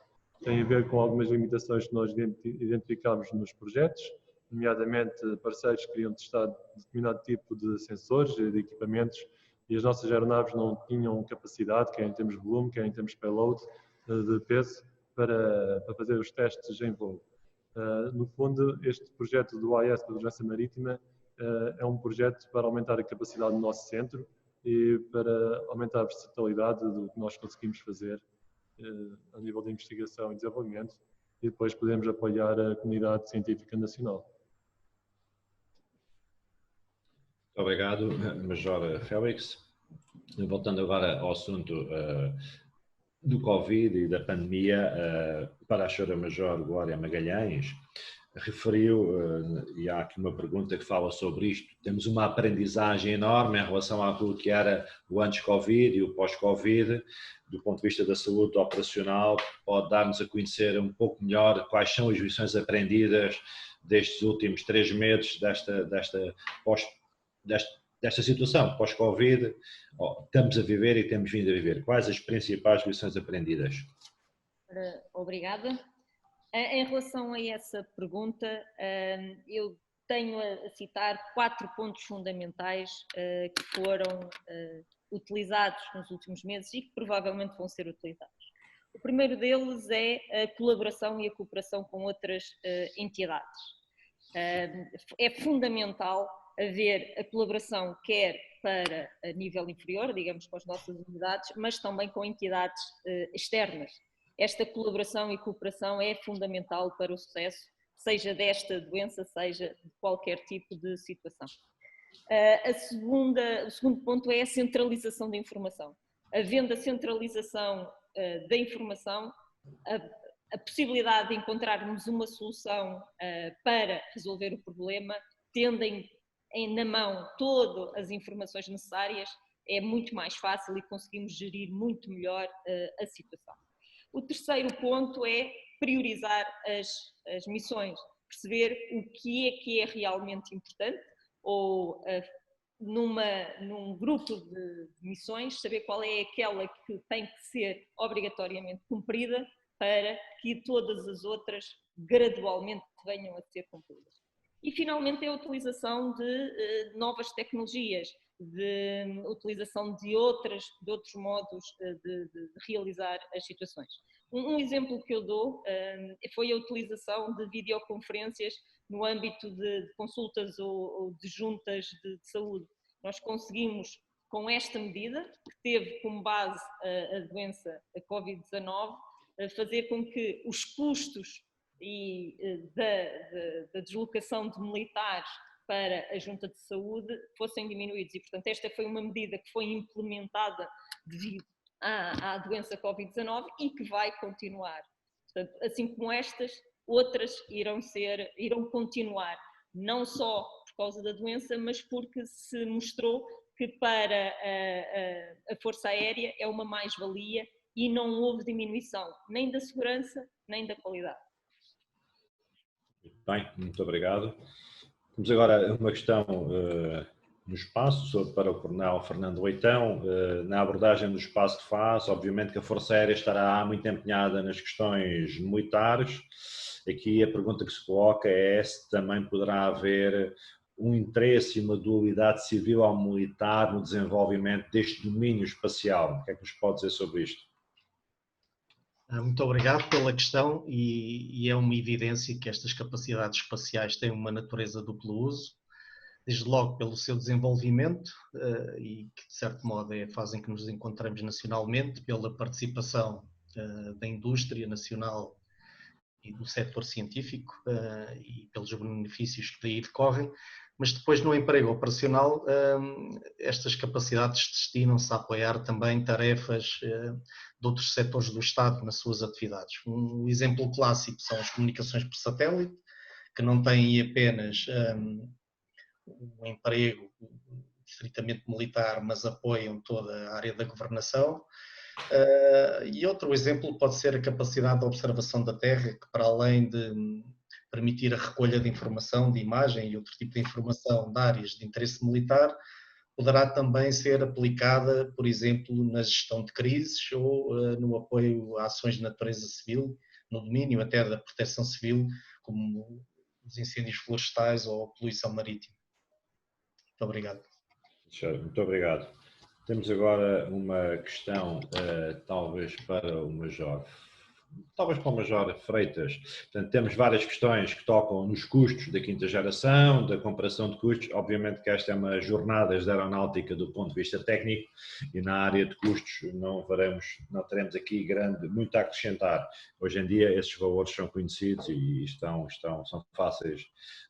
tem a ver com algumas limitações que nós identificámos nos projetos, nomeadamente parceiros que queriam testar determinado tipo de sensores e de equipamentos e as nossas aeronaves não tinham capacidade, quer em termos de volume, quer em termos de payload, de peso, para fazer os testes em voo. No fundo, este projeto do AES para a vigilância marítima é um projeto para aumentar a capacidade do nosso centro e para aumentar a versatilidade do que nós conseguimos fazer a nível de investigação e desenvolvimento e depois podemos apoiar a comunidade científica nacional. Muito obrigado, Major Félix. Voltando agora ao assunto do Covid e da pandemia, para a Senhora Major Glória Magalhães, referiu, e há aqui uma pergunta que fala sobre isto, temos uma aprendizagem enorme em relação àquilo que era o antes-Covid e o pós-Covid, do ponto de vista da saúde operacional, pode dar-nos a conhecer um pouco melhor quais são as lições aprendidas destes últimos 3 meses, desta situação pós-Covid, estamos a viver e temos vindo a viver. Quais as principais lições aprendidas? Obrigada. Em relação a essa pergunta, eu tenho a citar 4 pontos fundamentais que foram utilizados nos últimos meses e que provavelmente vão ser utilizados. O primeiro deles é a colaboração e a cooperação com outras entidades. É fundamental haver a colaboração quer para a nível inferior, digamos, com as nossas unidades, mas também com entidades externas. Esta colaboração e cooperação é fundamental para o sucesso, seja desta doença, seja de qualquer tipo de situação. O segundo ponto é a centralização da informação. Havendo a centralização da informação, a possibilidade de encontrarmos uma solução para resolver o problema, tendem na mão todas as informações necessárias, é muito mais fácil e conseguimos gerir muito melhor a situação. O terceiro ponto é priorizar as missões, perceber o que é realmente importante ou num grupo de missões, saber qual é aquela que tem que ser obrigatoriamente cumprida para que todas as outras gradualmente venham a ser cumpridas. E finalmente é a utilização de novas tecnologias, de utilização de outros modos de realizar as situações. Um exemplo que eu dou foi a utilização de videoconferências no âmbito de consultas ou de juntas de saúde. Nós conseguimos, com esta medida, que teve como base a doença, a Covid-19, fazer com que os custos da deslocação de militares para a Junta de Saúde fossem diminuídos e, portanto, esta foi uma medida que foi implementada devido à doença Covid-19 e que vai continuar. Portanto, assim como estas, outras irão continuar, não só por causa da doença, mas porque se mostrou que para a Força Aérea é uma mais-valia e não houve diminuição nem da segurança nem da qualidade. Bem, muito obrigado. Temos agora uma questão no espaço para o Coronel Fernando Leitão. Na abordagem do espaço que faz, obviamente que a Força Aérea estará muito empenhada nas questões militares. Aqui a pergunta que se coloca é se também poderá haver um interesse e uma dualidade civil ao militar no desenvolvimento deste domínio espacial. O que é que nos pode dizer sobre isto? Muito obrigado pela questão e é uma evidência que estas capacidades espaciais têm uma natureza duplo uso, desde logo pelo seu desenvolvimento e que de certo modo é a fase em que nos encontramos nacionalmente, pela participação da indústria nacional e do setor científico e pelos benefícios que daí decorrem, mas depois no emprego operacional estas capacidades destinam-se a apoiar também tarefas de outros setores do Estado nas suas atividades. Um exemplo clássico são as comunicações por satélite, que não têm apenas um emprego estritamente militar, mas apoiam toda a área da governação. E outro exemplo pode ser a capacidade de observação da Terra, que para além de permitir a recolha de informação, de imagem e outro tipo de informação de áreas de interesse militar, poderá também ser aplicada, por exemplo, na gestão de crises ou no apoio a ações de natureza civil, no domínio até da proteção civil, como os incêndios florestais ou a poluição marítima. Muito obrigado. Muito obrigado. Temos agora uma questão, talvez para o Major Freitas. Portanto, temos várias questões que tocam nos custos da quinta geração, da comparação de custos. Obviamente que esta é uma jornada da aeronáutica do ponto de vista técnico e na área de custos não teremos aqui muito a acrescentar. Hoje em dia esses valores são conhecidos e são fáceis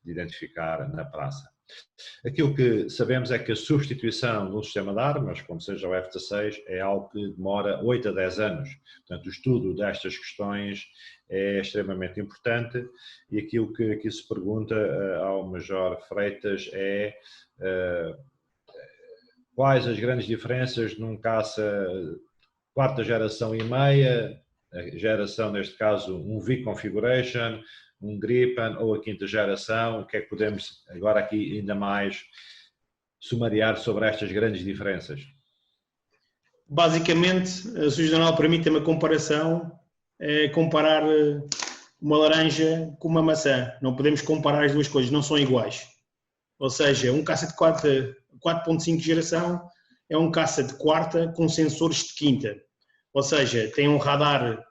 de identificar na praça. Aquilo que sabemos é que a substituição de um sistema de armas, como seja o F-16, é algo que demora 8 a 10 anos. Portanto, o estudo destas questões é extremamente importante e aquilo que aqui se pergunta ao Major Freitas é quais as grandes diferenças num caça quarta geração e meia, a geração, neste caso, um V-Configuration, um Gripen ou a quinta geração, o que é que podemos agora aqui ainda mais sumariar sobre estas grandes diferenças? Basicamente, a Sr. General permite uma comparação, comparar uma laranja com uma maçã. Não podemos comparar as duas coisas, não são iguais. Ou seja, um caça de 4.5 geração é um caça de quarta com sensores de quinta. Ou seja, tem um radar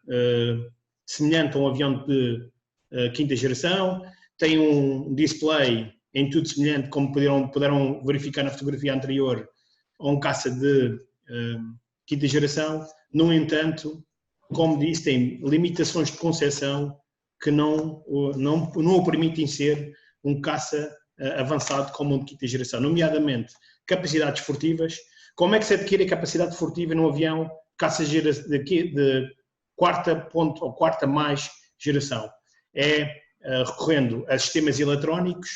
semelhante a um avião de quinta geração, tem um display em tudo semelhante, como puderam verificar na fotografia anterior, a um caça de quinta geração. No entanto, como disse, tem limitações de concepção que não o permitem ser um caça avançado como um de quinta geração, nomeadamente capacidades furtivas. Como é que se adquire a capacidade furtiva num avião caça de quarta ou quarta mais geração? É recorrendo a sistemas eletrónicos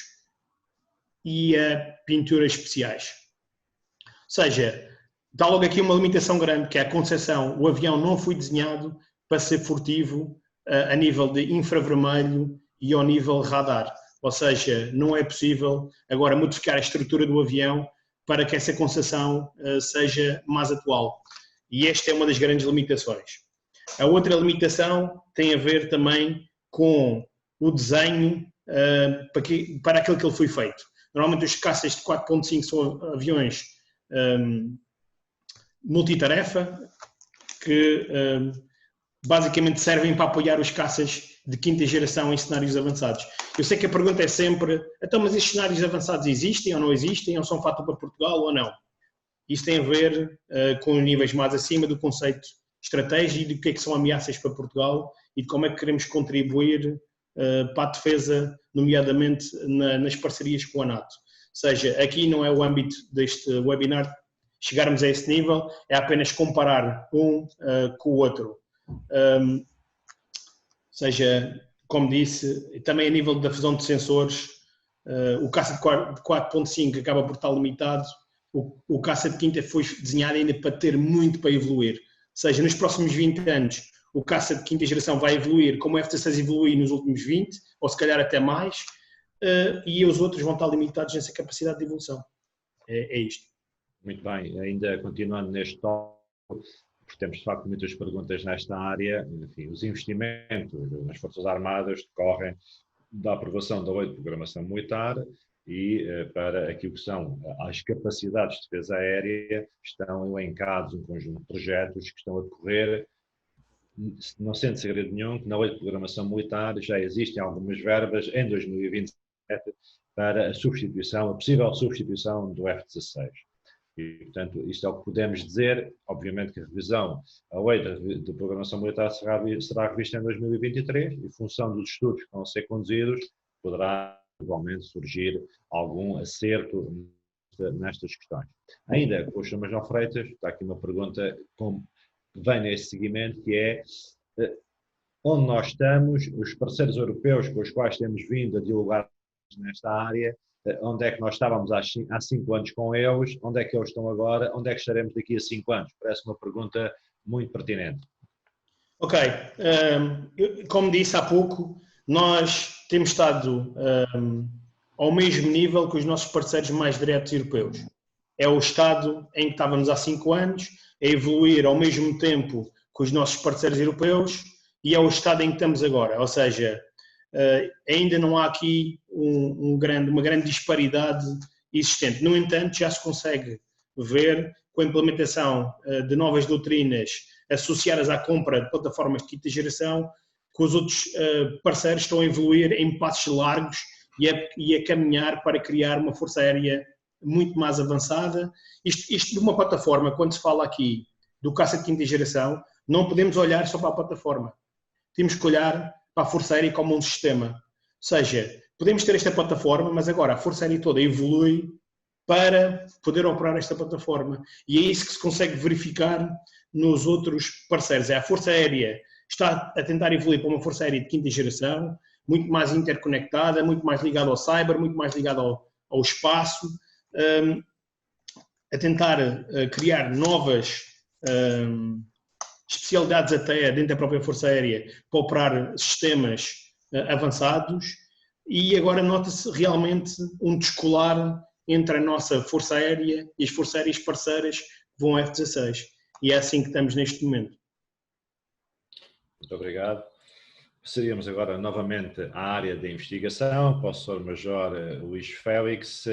e a pinturas especiais. Ou seja, dá logo aqui uma limitação grande, que é a concepção. O avião não foi desenhado para ser furtivo a nível de infravermelho e ao nível radar. Ou seja, não é possível agora modificar a estrutura do avião para que essa concepção seja mais atual. E esta é uma das grandes limitações. A outra limitação tem a ver também com o desenho para aquilo que ele foi feito. Normalmente os caças de 4.5 são aviões multitarefa, que basicamente servem para apoiar os caças de quinta geração em cenários avançados. Eu sei que a pergunta é sempre, então, mas estes cenários avançados existem ou não existem, ou são fato para Portugal ou não? Isso tem a ver com níveis mais acima do conceito estratégico e do que é que são ameaças para Portugal e de como é que queremos contribuir para a defesa nomeadamente nas parcerias com a NATO. Ou seja, aqui não é o âmbito deste webinar chegarmos a esse nível, é apenas comparar um com o outro. Ou seja, como disse, também a nível da fusão de sensores, o caça de 4.5 acaba por estar limitado, o caça de quinta foi desenhado ainda para ter muito para evoluir. Ou seja, nos próximos 20 anos, o caça de quinta geração vai evoluir como o F-16 evoluiu nos últimos 20, ou se calhar até mais, e os outros vão estar limitados nessa capacidade de evolução. É isto. Muito bem, ainda continuando neste tópico, porque temos de facto muitas perguntas nesta área. Enfim, os investimentos nas Forças Armadas decorrem da aprovação da Lei de Programação Militar e para aquilo que são as capacidades de defesa aérea estão elencados um conjunto de projetos que estão a decorrer, não sendo segredo nenhum que na Lei de Programação Militar já existem algumas verbas em 2027 para a substituição, a possível substituição do F-16. E, portanto, isto é o que podemos dizer. Obviamente que a revisão, a lei de programação militar será revista em 2023 e, em função dos estudos que vão ser conduzidos, poderá igualmente surgir algum acerto nestas questões. Ainda com o Sr. Major Freitas, está aqui uma pergunta que vem neste seguimento, que é onde nós estamos, os parceiros europeus com os quais temos vindo a dialogar nesta área, onde é que nós estávamos há 5 anos com eles, onde é que eles estão agora, onde é que estaremos daqui a 5 anos? Parece uma pergunta muito pertinente. Ok, como disse há pouco, nós temos estado ao mesmo nível que os nossos parceiros mais diretos europeus. É o estado em que estávamos há 5 anos, a evoluir ao mesmo tempo que os nossos parceiros europeus e é o estado em que estamos agora, ou seja, ainda não há aqui uma grande disparidade existente. No entanto, já se consegue ver com a implementação de novas doutrinas associadas à compra de plataformas de quinta geração, que os outros parceiros estão a evoluir em passos largos e a caminhar para criar uma força aérea muito mais avançada. Isto de uma plataforma, quando se fala aqui do caça de quinta geração, não podemos olhar só para a plataforma. Temos que olhar para a Força Aérea como um sistema. Ou seja, podemos ter esta plataforma, mas agora a Força Aérea toda evolui para poder operar esta plataforma. E é isso que se consegue verificar nos outros parceiros. A Força Aérea está a tentar evoluir para uma Força Aérea de quinta geração, muito mais interconectada, muito mais ligada ao cyber, muito mais ligada ao espaço, a tentar criar novas especialidades até dentro da própria Força Aérea para operar sistemas avançados e agora nota-se realmente um descolar entre a nossa Força Aérea e as Forças Aéreas parceiras que vão ao F-16 e é assim que estamos neste momento. Muito obrigado. Passaríamos agora novamente à área da investigação, para o Sr. Major Luís Félix,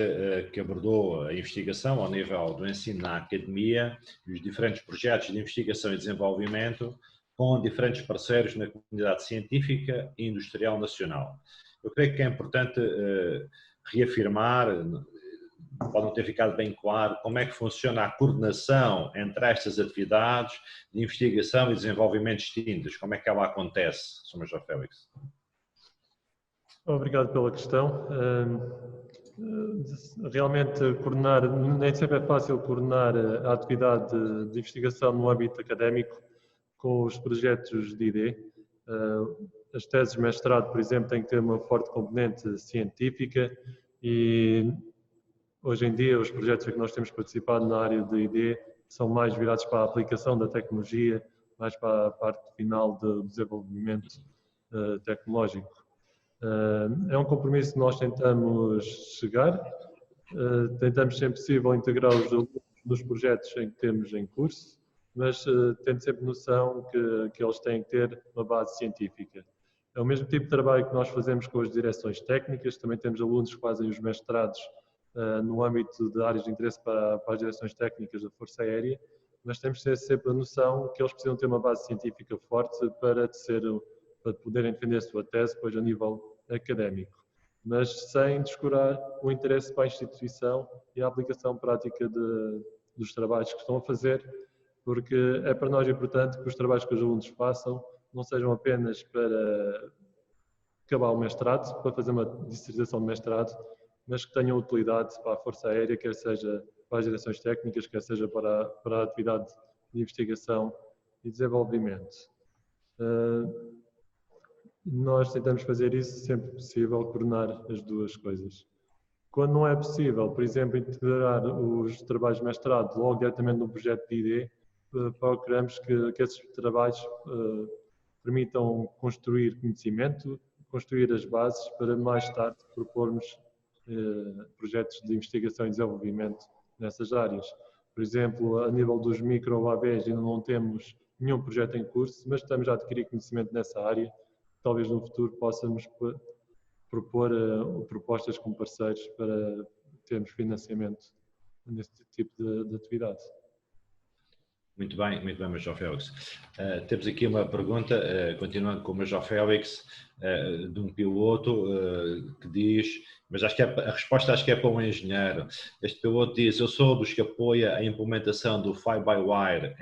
que abordou a investigação ao nível do ensino na academia e os diferentes projetos de investigação e desenvolvimento com diferentes parceiros na comunidade científica e industrial nacional. Eu creio que é importante reafirmar, pode não ter ficado bem claro, como é que funciona a coordenação entre estas atividades de investigação e desenvolvimento distintas, como é que ela acontece, Sr. Major Félix? Obrigado pela questão. Realmente coordenar, nem sempre é fácil coordenar a atividade de investigação no âmbito académico com os projetos de ID. As teses de mestrado, por exemplo, têm que ter uma forte componente científica e hoje em dia os projetos que nós temos participado na área de ID são mais virados para a aplicação da tecnologia, mais para a parte final do desenvolvimento tecnológico. É um compromisso que nós tentamos chegar, tentamos sempre possível integrar os alunos nos projetos em que temos em curso, mas tendo sempre noção que eles têm que ter uma base científica. É o mesmo tipo de trabalho que nós fazemos com as direções técnicas, também temos alunos que fazem os mestrados no âmbito de áreas de interesse para as direções técnicas da Força Aérea, mas temos de ter sempre a noção que eles precisam ter uma base científica forte para poderem defender a sua tese depois a nível académico, mas sem descurar o interesse para a instituição e a aplicação prática dos trabalhos que estão a fazer, porque é para nós importante que os trabalhos que os alunos façam não sejam apenas para acabar o mestrado, para fazer uma dissertação de mestrado, mas que tenham utilidade para a Força Aérea, quer seja para as direções técnicas, quer seja para a atividade de investigação e desenvolvimento. Nós tentamos fazer isso sempre possível, coordenar as duas coisas. Quando não é possível, por exemplo, integrar os trabalhos de mestrado logo diretamente no projeto de ID, procuramos que esses trabalhos permitam construir conhecimento, construir as bases para mais tarde propormos projetos de investigação e desenvolvimento nessas áreas. Por exemplo, a nível dos micro-UAVs ainda não temos nenhum projeto em curso, mas estamos a adquirir conhecimento nessa área. Talvez no futuro possamos propor propostas com parceiros para termos financiamento nesse tipo de atividade. Muito bem, Major Félix. Temos aqui uma pergunta, continuando com o Major Félix, de um piloto que diz, mas acho que a resposta acho que é para um engenheiro. Este piloto diz: eu sou dos que apoia a implementação do Fly-by-Wire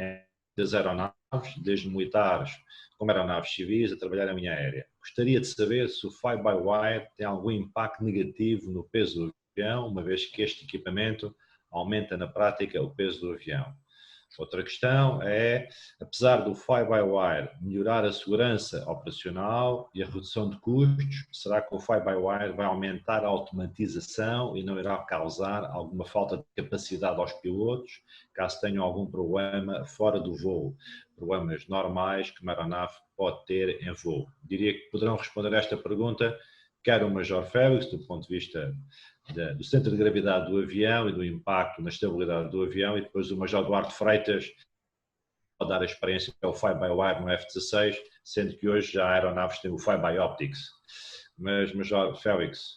das aeronaves, desde militares como aeronaves civis, a trabalhar em linha aérea. Gostaria de saber se o Fly-by-Wire tem algum impacto negativo no peso do avião, uma vez que este equipamento aumenta na prática o peso do avião. Outra questão é, apesar do Fly-by-Wire melhorar a segurança operacional e a redução de custos, será que o Fly-by-Wire vai aumentar a automatização e não irá causar alguma falta de capacidade aos pilotos, caso tenham algum problema fora do voo, problemas normais que uma aeronave pode ter em voo? Diria que poderão responder a esta pergunta quer o Major Félix, do ponto de vista do centro de gravidade do avião e do impacto na estabilidade do avião, e depois o Major Duarte Freitas pode dar a experiência que é o Fly-by-Wire no F-16, sendo que hoje já aeronaves têm o Fly-by-Optics. Mas, Major Félix.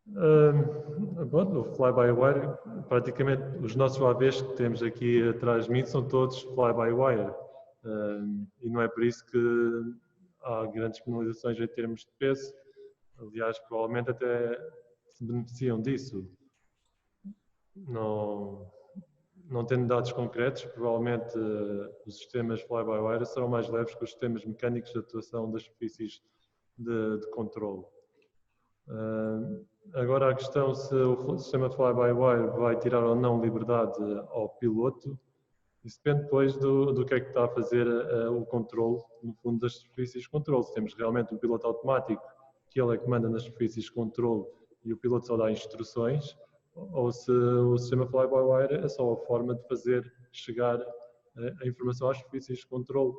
Bom, o Fly-by-Wire, praticamente os nossos UAVs que temos aqui atrás de mim são todos Fly-by-Wire. E não é por isso que há grandes penalizações em termos de peso. Aliás, provavelmente até se beneficiam disso. Não tendo dados concretos, provavelmente os sistemas fly-by-wire serão mais leves que os sistemas mecânicos de atuação das superfícies de controle. Agora a questão se o sistema fly-by-wire vai tirar ou não liberdade ao piloto, isso depende depois do que é que está a fazer o controle, no fundo, das superfícies de controle. Se temos realmente um piloto automático, que ele é que manda nas superfícies de controle e o piloto só dá instruções, ou se o sistema fly-by-wire é só a forma de fazer chegar a informação às superfícies de controle.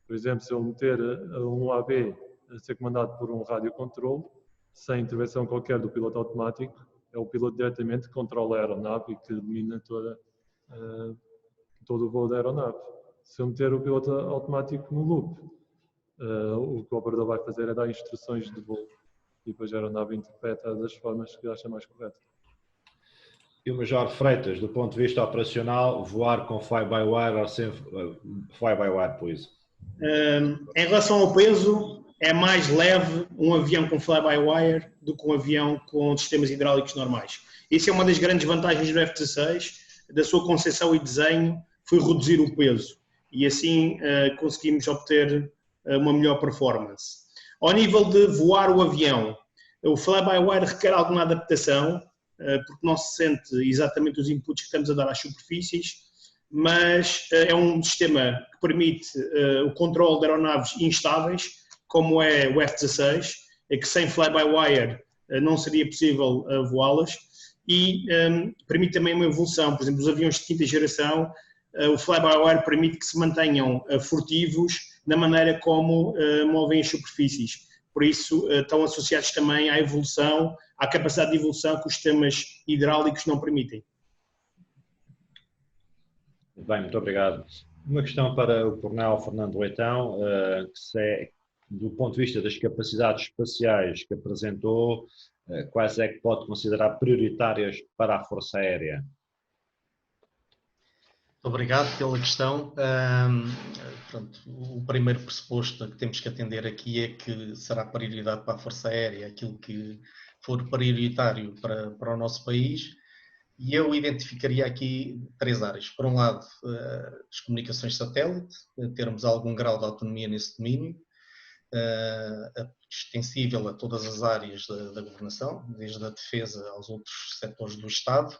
Por exemplo, se eu meter um AB a ser comandado por um radiocontrole, sem intervenção qualquer do piloto automático, é o piloto diretamente que controla a aeronave e que domina todo o voo da aeronave. Se eu meter o piloto automático no loop, o que o operador vai fazer é dar instruções de voo e depois a aeronave interpreta das formas que acha mais corretas. E o Major Freitas, do ponto de vista operacional, voar com fly-by-wire ou sem fly-by-wire, please? Em relação ao peso, é mais leve um avião com fly-by-wire do que um avião com sistemas hidráulicos normais. Isso é uma das grandes vantagens do F-16, da sua concepção e desenho, foi reduzir o peso. E assim conseguimos obter uma melhor performance. Ao nível de voar o avião, o fly-by-wire requer alguma adaptação, porque não se sente exatamente os inputs que estamos a dar às superfícies, mas é um sistema que permite o controle de aeronaves instáveis, como é o F-16, que sem fly-by-wire não seria possível voá-las, e permite também uma evolução. Por exemplo, os aviões de quinta geração, o fly-by-wire permite que se mantenham furtivos na maneira como movem as superfícies. Por isso, estão associados também à evolução, à capacidade de evolução que os sistemas hidráulicos não permitem. Bem, muito obrigado. Uma questão para o Coronel Fernando Leitão, que é, do ponto de vista das capacidades espaciais que apresentou, quais é que pode considerar prioritárias para a Força Aérea? Obrigado pela questão. Pronto, o primeiro pressuposto que temos que atender aqui é que será prioridade para a Força Aérea aquilo que for prioritário para o nosso país, e eu identificaria aqui 3 áreas. Por um lado, as comunicações satélite, termos algum grau de autonomia nesse domínio. extensível a todas as áreas da governação, desde a defesa aos outros setores do Estado.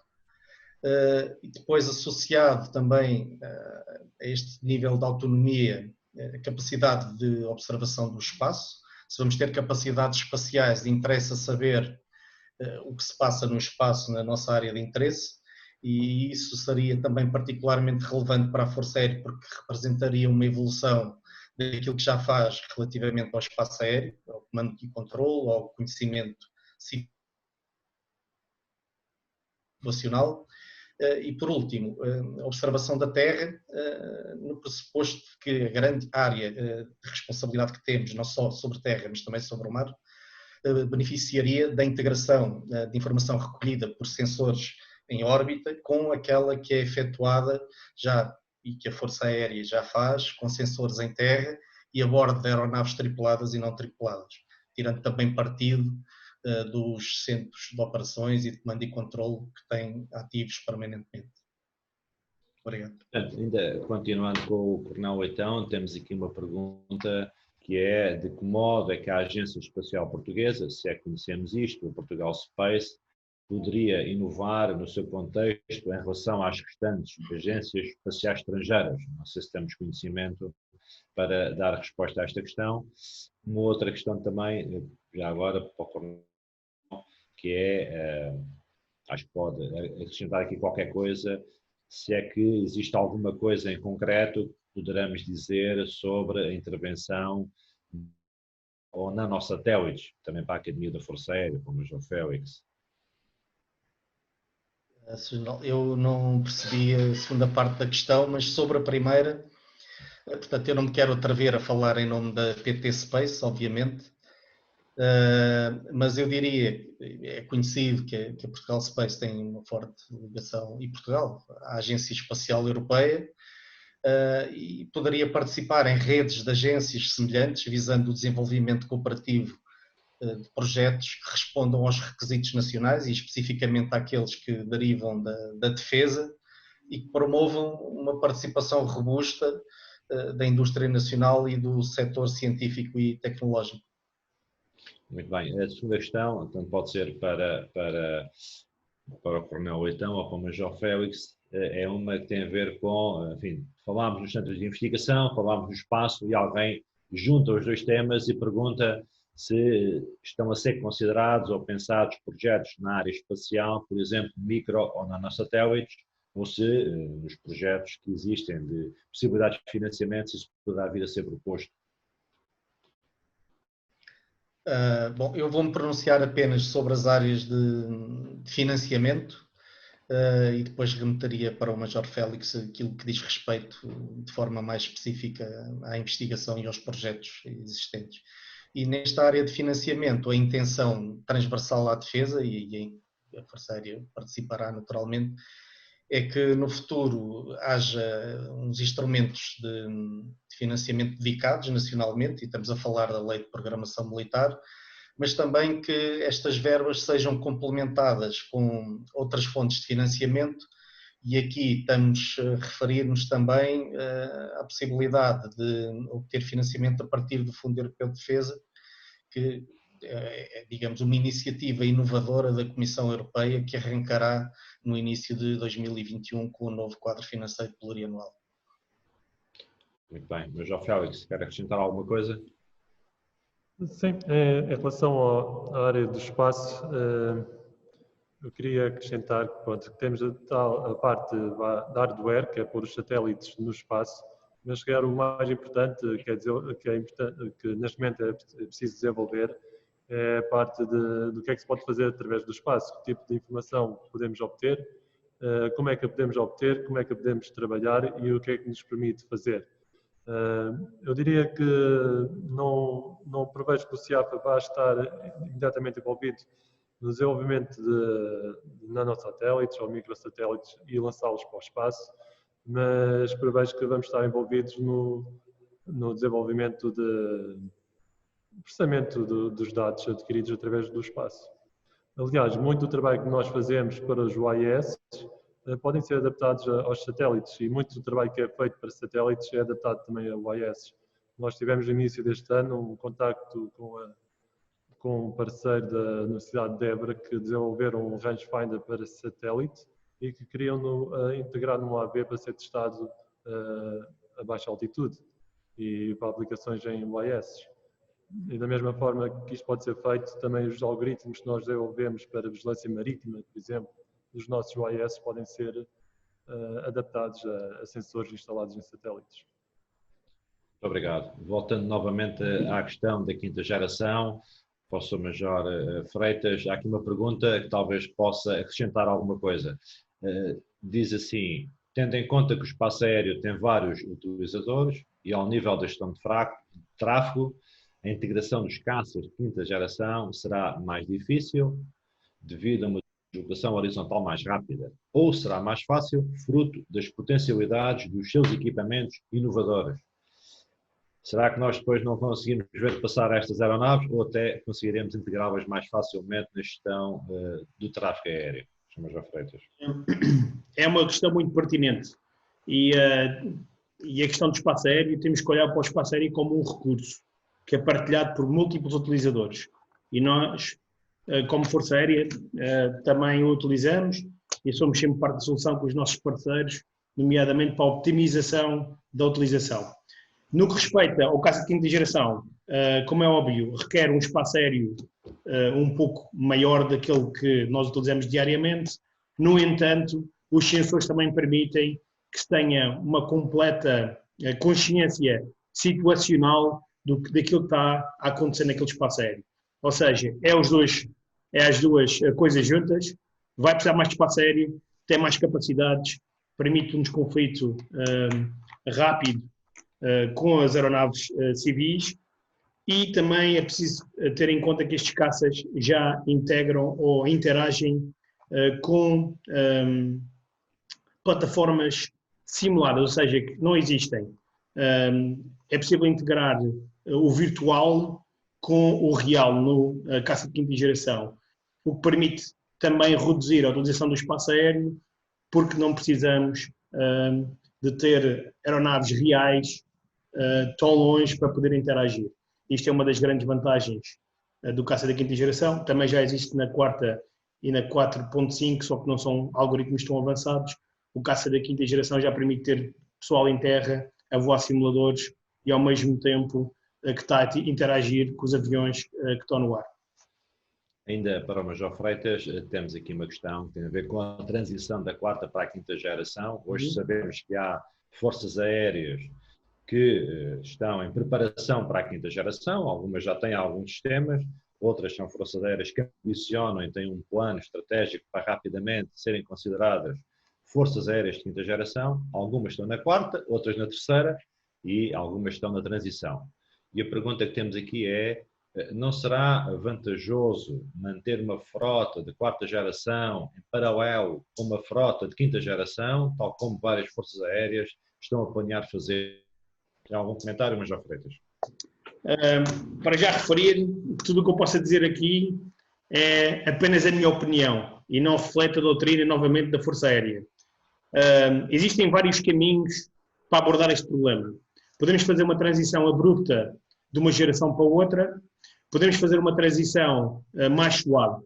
E depois associado também a este nível de autonomia, a capacidade de observação do espaço. Se vamos ter capacidades espaciais, interessa saber o que se passa no espaço na nossa área de interesse, e isso seria também particularmente relevante para a Força Aérea, porque representaria uma evolução daquilo que já faz relativamente ao espaço aéreo, ao comando e controle, ao conhecimento situacional. E por último, a observação da Terra, no pressuposto que a grande área de responsabilidade que temos, não só sobre terra, mas também sobre o mar, beneficiaria da integração de informação recolhida por sensores em órbita com aquela que é efetuada já e que a Força Aérea já faz com sensores em terra e a bordo de aeronaves tripuladas e não tripuladas, tirando também partido dos centros de operações e de comando e controle que têm ativos permanentemente. Obrigado. Portanto, ainda continuando com o Coronel Leitão, temos aqui uma pergunta que é de que modo é que a Agência Espacial Portuguesa, se é que conhecemos isto, o Portugal Space, poderia inovar no seu contexto em relação às restantes agências espaciais estrangeiras. Não sei se temos conhecimento para dar resposta a esta questão. Uma outra questão também, já agora, para o Coronel, que é, acho que pode acrescentar aqui qualquer coisa, se é que existe alguma coisa em concreto que poderemos dizer sobre a intervenção ou nanosatélites, também para a Academia da Força Aérea, como o Major Félix. Eu não percebi a segunda parte da questão, mas sobre a primeira, portanto, eu não me quero atrever a falar em nome da PT Space, obviamente, mas eu diria, é conhecido que a Portugal Space tem uma forte ligação, e Portugal, à Agência Espacial Europeia, e poderia participar em redes de agências semelhantes, visando o desenvolvimento cooperativo de projetos que respondam aos requisitos nacionais e especificamente àqueles que derivam da defesa e que promovam uma participação robusta da indústria nacional e do setor científico e tecnológico. Muito bem. A segunda questão, então, pode ser para o Coronel Leitão ou para o Major Félix, é uma que tem a ver com, enfim, falámos nos centros de investigação, falámos no espaço e alguém junta os dois temas e pergunta se estão a ser considerados ou pensados projetos na área espacial, por exemplo, micro ou nanosatélites, ou se nos projetos que existem de possibilidades de financiamento, se isso poderá vir a ser proposto. Bom, eu vou-me pronunciar apenas sobre as áreas de financiamento e depois remeteria para o Major Félix aquilo que diz respeito de forma mais específica à investigação e aos projetos existentes. E nesta área de financiamento, a intenção transversal à defesa, e a Força Aérea participará naturalmente, é que no futuro haja uns instrumentos de financiamento dedicados nacionalmente, e estamos a falar da Lei de Programação Militar, mas também que estas verbas sejam complementadas com outras fontes de financiamento, e aqui estamos a referir-nos também à possibilidade de obter financiamento a partir do Fundo Europeu de Defesa, que é, digamos, uma iniciativa inovadora da Comissão Europeia que arrancará no início de 2021 com o novo quadro financeiro plurianual. Muito bem. Major Félix, quer acrescentar alguma coisa? Sim, em relação à área do espaço, eu queria acrescentar que temos a parte da hardware, que é pôr os satélites no espaço, mas se calhar o mais importante, que neste momento é preciso desenvolver, é a parte do que é que se pode fazer através do espaço, que tipo de informação podemos obter, como é que a podemos obter, como é que a podemos trabalhar e o que é que nos permite fazer. Eu diria que não prevejo que o CIAFA vá estar imediatamente envolvido no desenvolvimento de nanosatélites ou microsatélites e lançá-los para o espaço, mas prevejo que vamos estar envolvidos no desenvolvimento de processamento dos dados adquiridos através do espaço. Aliás, muito do trabalho que nós fazemos para os UAS podem ser adaptados aos satélites, e muito do trabalho que é feito para satélites é adaptado também a UAS. Nós tivemos no início deste ano um contacto com um parceiro da Universidade de Évora que desenvolveram um rangefinder para satélite e que queriam integrar no AV para ser testado a baixa altitude e para aplicações em UAS. E da mesma forma que isto pode ser feito, também os algoritmos que nós desenvolvemos para vigilância marítima, por exemplo, dos nossos UAS podem ser adaptados a sensores instalados em satélites. Muito obrigado. Voltando novamente à questão da quinta geração, para o Sr. Major Freitas, há aqui uma pergunta que talvez possa acrescentar alguma coisa. Diz assim, tendo em conta que o espaço aéreo tem vários utilizadores e ao nível da gestão de tráfego, a integração dos caças de quinta geração será mais difícil devido a uma deslocação horizontal mais rápida, ou será mais fácil fruto das potencialidades dos seus equipamentos inovadores? Será que nós depois não conseguimos ver passar estas aeronaves ou até conseguiremos integrá-las mais facilmente na gestão do tráfego aéreo? Sr. Major Freitas. É uma questão muito pertinente e a questão do espaço aéreo, temos que olhar para o espaço aéreo como um recurso que é partilhado por múltiplos utilizadores e nós, como Força Aérea, também o utilizamos e somos sempre parte da solução com os nossos parceiros, nomeadamente para a optimização da utilização. No que respeita ao caça de quinta geração, como é óbvio, requer um espaço aéreo um pouco maior daquele que nós utilizamos diariamente. No entanto, os sensores também permitem que se tenha uma completa consciência situacional daquilo que está a acontecer naquele espaço aéreo. Ou seja, as duas coisas juntas, vai precisar mais de espaço aéreo, tem mais capacidades, permite um desconflito rápido com as aeronaves civis e também é preciso ter em conta que estes caças já integram ou interagem com plataformas simuladas, ou seja, que não existem. É possível integrar o virtual com o real no caça de quinta geração, o que permite também reduzir a utilização do espaço aéreo, porque não precisamos de ter aeronaves reais tão longe para poder interagir. Isto é uma das grandes vantagens do caça da quinta geração, também já existe na quarta e na 4.5, só que não são algoritmos tão avançados. O caça da quinta geração já permite ter pessoal em terra, a voar simuladores e ao mesmo tempo que está a interagir com os aviões que estão no ar. Ainda para o Major Freitas, temos aqui uma questão que tem a ver com a transição da quarta para a quinta geração. Hoje sabemos que há forças aéreas que estão em preparação para a quinta geração, algumas já têm alguns sistemas, outras são forças aéreas que ambicionam e têm um plano estratégico para rapidamente serem consideradas forças aéreas de quinta geração, algumas estão na quarta, outras na terceira e algumas estão na transição. E a pergunta que temos aqui é, não será vantajoso manter uma frota de quarta geração em paralelo com uma frota de quinta geração, tal como várias forças aéreas estão a planear fazer? Tem algum comentário, Major Freitas? Para já referir, tudo o que eu possa dizer aqui é apenas a minha opinião e não reflete a doutrina, novamente, da Força Aérea. Existem vários caminhos para abordar este problema. Podemos fazer uma transição abrupta de uma geração para outra, podemos fazer uma transição mais suave.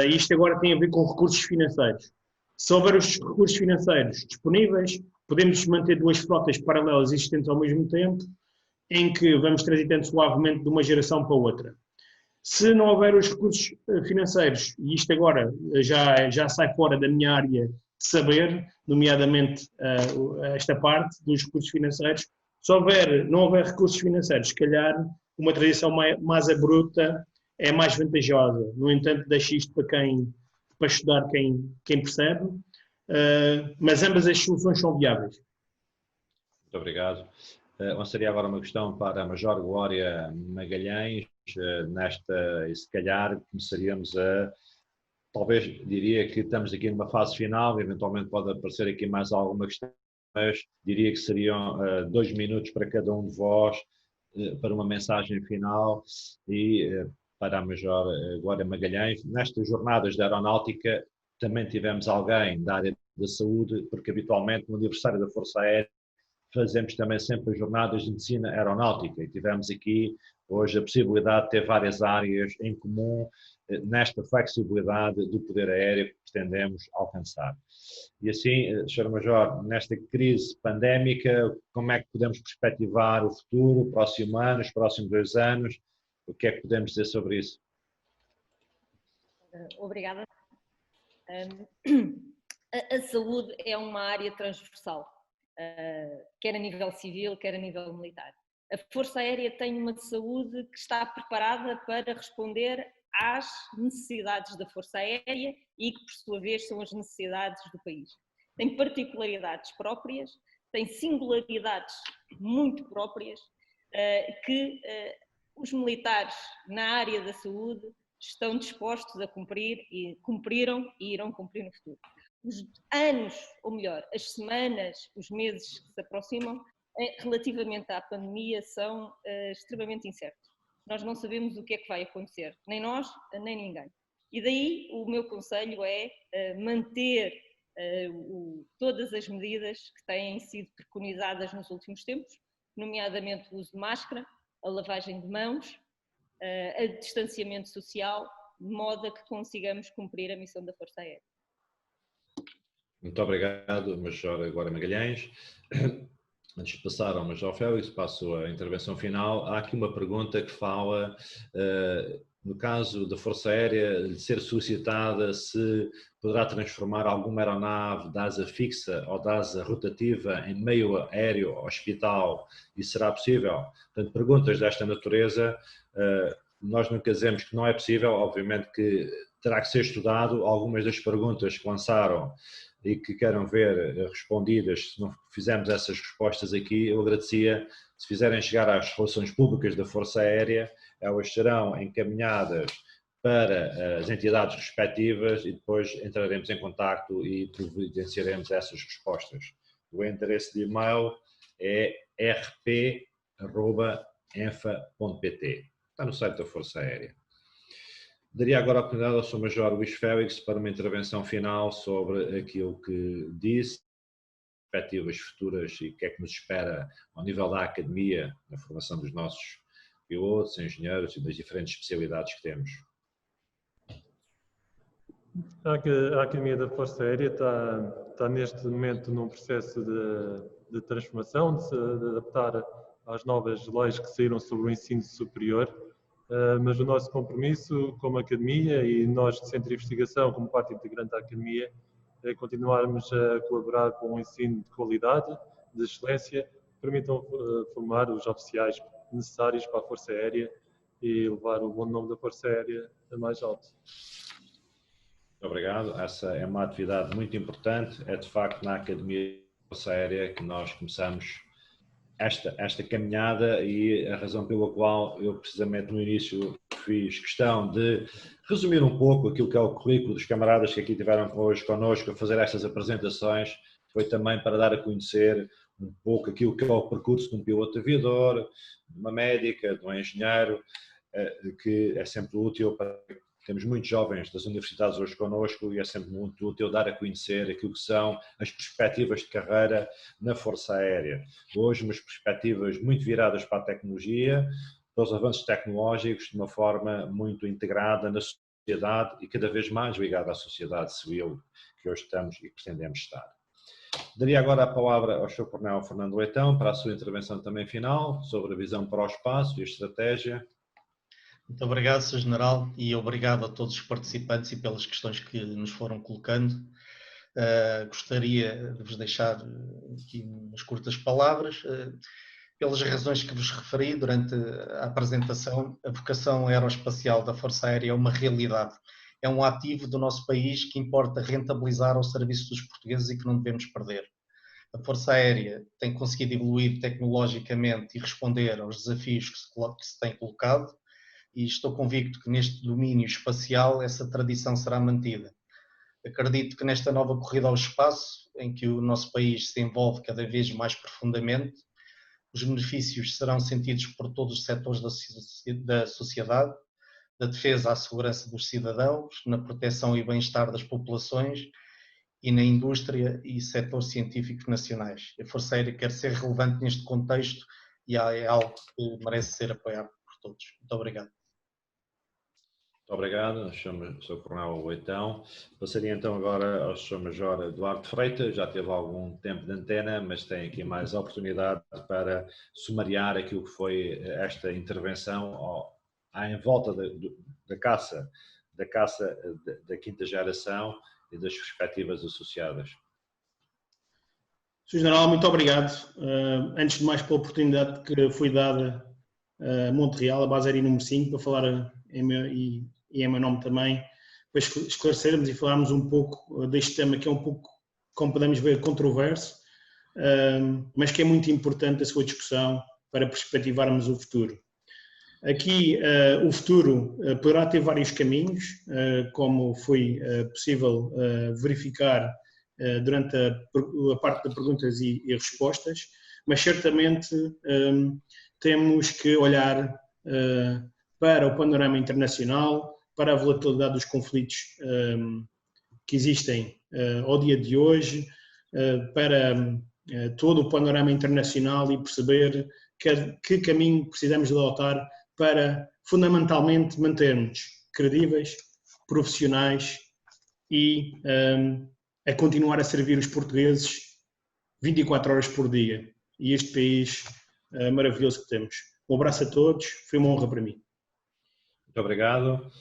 Isto agora tem a ver com recursos financeiros. Se houver os recursos financeiros disponíveis, podemos manter duas frotas paralelas existentes ao mesmo tempo, em que vamos transitando suavemente de uma geração para outra. Se não houver os recursos financeiros, e isto agora já sai fora da minha área de saber, nomeadamente esta parte dos recursos financeiros, se não houver recursos financeiros, se calhar uma transição mais abrupta é mais vantajosa. No entanto, deixo isto para estudar quem percebe, mas ambas as soluções são viáveis. Muito obrigado. Lançaria agora uma questão para a Major Glória Magalhães. E se calhar começaríamos talvez diria que estamos aqui numa fase final, eventualmente pode aparecer aqui mais alguma questão, mas diria que seriam 2 minutos para cada um de vós para uma mensagem final e para a Major Glória Magalhães. Nestas jornadas da aeronáutica também tivemos alguém da área da saúde, porque habitualmente no aniversário da Força Aérea fazemos também sempre jornadas de medicina aeronáutica e tivemos aqui hoje a possibilidade de ter várias áreas em comum nesta flexibilidade do poder aéreo que pretendemos alcançar. E assim, Sr. Major, nesta crise pandémica, como é que podemos perspectivar o futuro, o próximo ano, os próximos 2 anos? O que é que podemos dizer sobre isso? Obrigada. A saúde é uma área transversal, quer a nível civil, quer a nível militar. A Força Aérea tem uma saúde que está preparada para responder às necessidades da Força Aérea e que, por sua vez, são as necessidades do país. Tem particularidades próprias, tem singularidades muito próprias que os militares na área da saúde estão dispostos a cumprir e cumpriram e irão cumprir no futuro. Os anos, ou melhor, as semanas, os meses que se aproximam relativamente à pandemia são extremamente incertos. Nós não sabemos o que é que vai acontecer, nem nós, nem ninguém. E daí o meu conselho é manter todas as medidas que têm sido preconizadas nos últimos tempos, nomeadamente o uso de máscara, a lavagem de mãos, a distanciamento social, de modo a que consigamos cumprir a missão da Força Aérea. Muito obrigado, Major agora Magalhães. Antes de passar ao Major Félix, passo a intervenção final. Há aqui uma pergunta que fala, no caso da Força Aérea, de ser solicitada se poderá transformar alguma aeronave da asa fixa ou da asa rotativa em meio aéreo hospital, e será possível? Portanto, perguntas desta natureza, nós nunca dizemos que não é possível, obviamente que terá que ser estudado. Algumas das perguntas que lançaram e que queiram ver respondidas, se não fizermos essas respostas aqui, eu agradecia se fizerem chegar às relações públicas da Força Aérea, elas serão encaminhadas para as entidades respectivas e depois entraremos em contacto e providenciaremos essas respostas. O endereço de e-mail é rp@enfa.pt. Está no site da Força Aérea. Daria agora a oportunidade ao Sr. Major Luís Félix para uma intervenção final sobre aquilo que disse, perspectivas futuras e o que é que nos espera ao nível da academia, na formação dos nossos pilotos, engenheiros e das diferentes especialidades que temos. A Academia da Força Aérea está neste momento num processo de transformação, de se adaptar às novas leis que saíram sobre o ensino superior. Mas o nosso compromisso como Academia e nós de Centro de Investigação, como parte integrante da Academia, é continuarmos a colaborar com um ensino de qualidade, de excelência, que permitam formar os oficiais necessários para a Força Aérea e levar o bom nome da Força Aérea a mais alto. Muito obrigado. Essa é uma atividade muito importante. É de facto na Academia da Força Aérea que nós começamos esta caminhada, e a razão pela qual eu precisamente no início fiz questão de resumir um pouco aquilo que é o currículo dos camaradas que aqui estiveram hoje connosco a fazer estas apresentações, foi também para dar a conhecer um pouco aquilo que é o percurso de um piloto aviador, de uma médica, de um engenheiro, que é sempre útil para... Temos muitos jovens das universidades hoje connosco e é sempre muito útil dar a conhecer aquilo que são as perspectivas de carreira na Força Aérea. Hoje, umas perspectivas muito viradas para a tecnologia, para os avanços tecnológicos, de uma forma muito integrada na sociedade e cada vez mais ligada à sociedade civil que hoje estamos e pretendemos estar. Daria agora a palavra ao Sr. Coronel Fernando Leitão para a sua intervenção também final sobre a visão para o espaço e a estratégia. Muito obrigado, Sr. General, e obrigado a todos os participantes e pelas questões que nos foram colocando. Gostaria de vos deixar aqui umas curtas palavras. Pelas razões que vos referi durante a apresentação, a vocação aeroespacial da Força Aérea é uma realidade. É um ativo do nosso país que importa rentabilizar ao serviço dos portugueses e que não devemos perder. A Força Aérea tem conseguido evoluir tecnologicamente e responder aos desafios que se têm colocado, e estou convicto que neste domínio espacial essa tradição será mantida. Acredito que nesta nova corrida ao espaço, em que o nosso país se envolve cada vez mais profundamente, os benefícios serão sentidos por todos os setores da sociedade, da defesa à segurança dos cidadãos, na proteção e bem-estar das populações e na indústria e setores científicos nacionais. A Força Aérea quer ser relevante neste contexto e é algo que merece ser apoiado por todos. Muito obrigado. Muito obrigado, chamo-me Sr. Coronel Leitão. Passaria então agora ao Sr. Major Eduardo Freitas, já teve algum tempo de antena, mas tem aqui mais oportunidade para sumariar aquilo que foi esta intervenção em volta da caça da quinta geração e das perspectivas associadas. Sr. General, muito obrigado. Antes de mais, pela oportunidade que foi dada a Montreal, a base aérea número 5, para falar em meu nome também, para esclarecermos e falarmos um pouco deste tema que é um pouco, como podemos ver, controverso, mas que é muito importante a sua discussão para perspectivarmos o futuro. Aqui, o futuro poderá ter vários caminhos, como foi possível verificar durante a parte de perguntas e respostas, mas certamente temos que olhar para o panorama internacional, para a volatilidade dos conflitos que existem ao dia de hoje, para todo o panorama internacional e perceber que caminho precisamos de adotar para, fundamentalmente, mantermos credíveis, profissionais e a continuar a servir os portugueses 24 horas por dia e este país maravilhoso que temos. Um abraço a todos, foi uma honra para mim. Muito obrigado.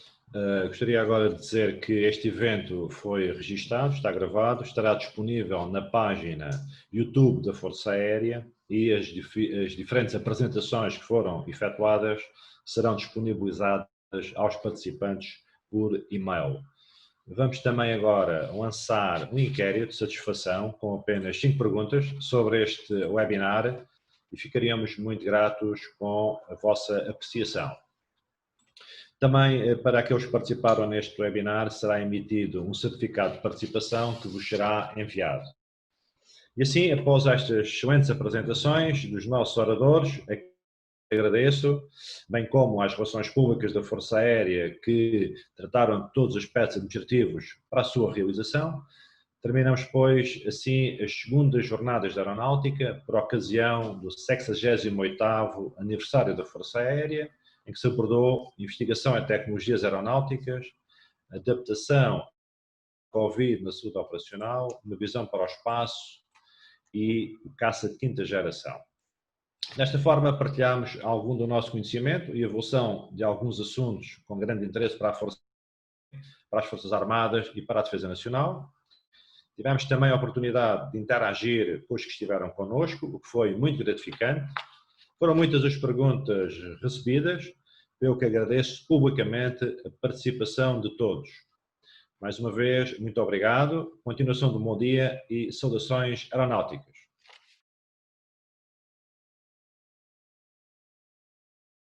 Gostaria agora de dizer que este evento foi registado, está gravado, estará disponível na página YouTube da Força Aérea e as diferentes apresentações que foram efetuadas serão disponibilizadas aos participantes por e-mail. Vamos também agora lançar um inquérito de satisfação com apenas 5 perguntas sobre este webinar e ficaríamos muito gratos com a vossa apreciação. Também, para aqueles que participaram neste webinar, será emitido um certificado de participação que vos será enviado. E assim, após estas excelentes apresentações dos nossos oradores, agradeço, bem como às relações públicas da Força Aérea que trataram de todos os aspectos administrativos para a sua realização. Terminamos, pois, assim, as segundas jornadas da Aeronáutica por ocasião do 68º aniversário da Força Aérea, em que se abordou investigação em tecnologias aeronáuticas, adaptação ao Covid na saúde operacional, uma visão para o espaço e caça de quinta geração. Desta forma, partilhamos algum do nosso conhecimento e evolução de alguns assuntos com grande interesse para as Forças Armadas e para a Defesa Nacional. Tivemos também a oportunidade de interagir com os que estiveram connosco, o que foi muito gratificante. Foram muitas as perguntas recebidas, pelo que agradeço publicamente a participação de todos. Mais uma vez, muito obrigado, continuação de um bom dia e saudações aeronáuticas.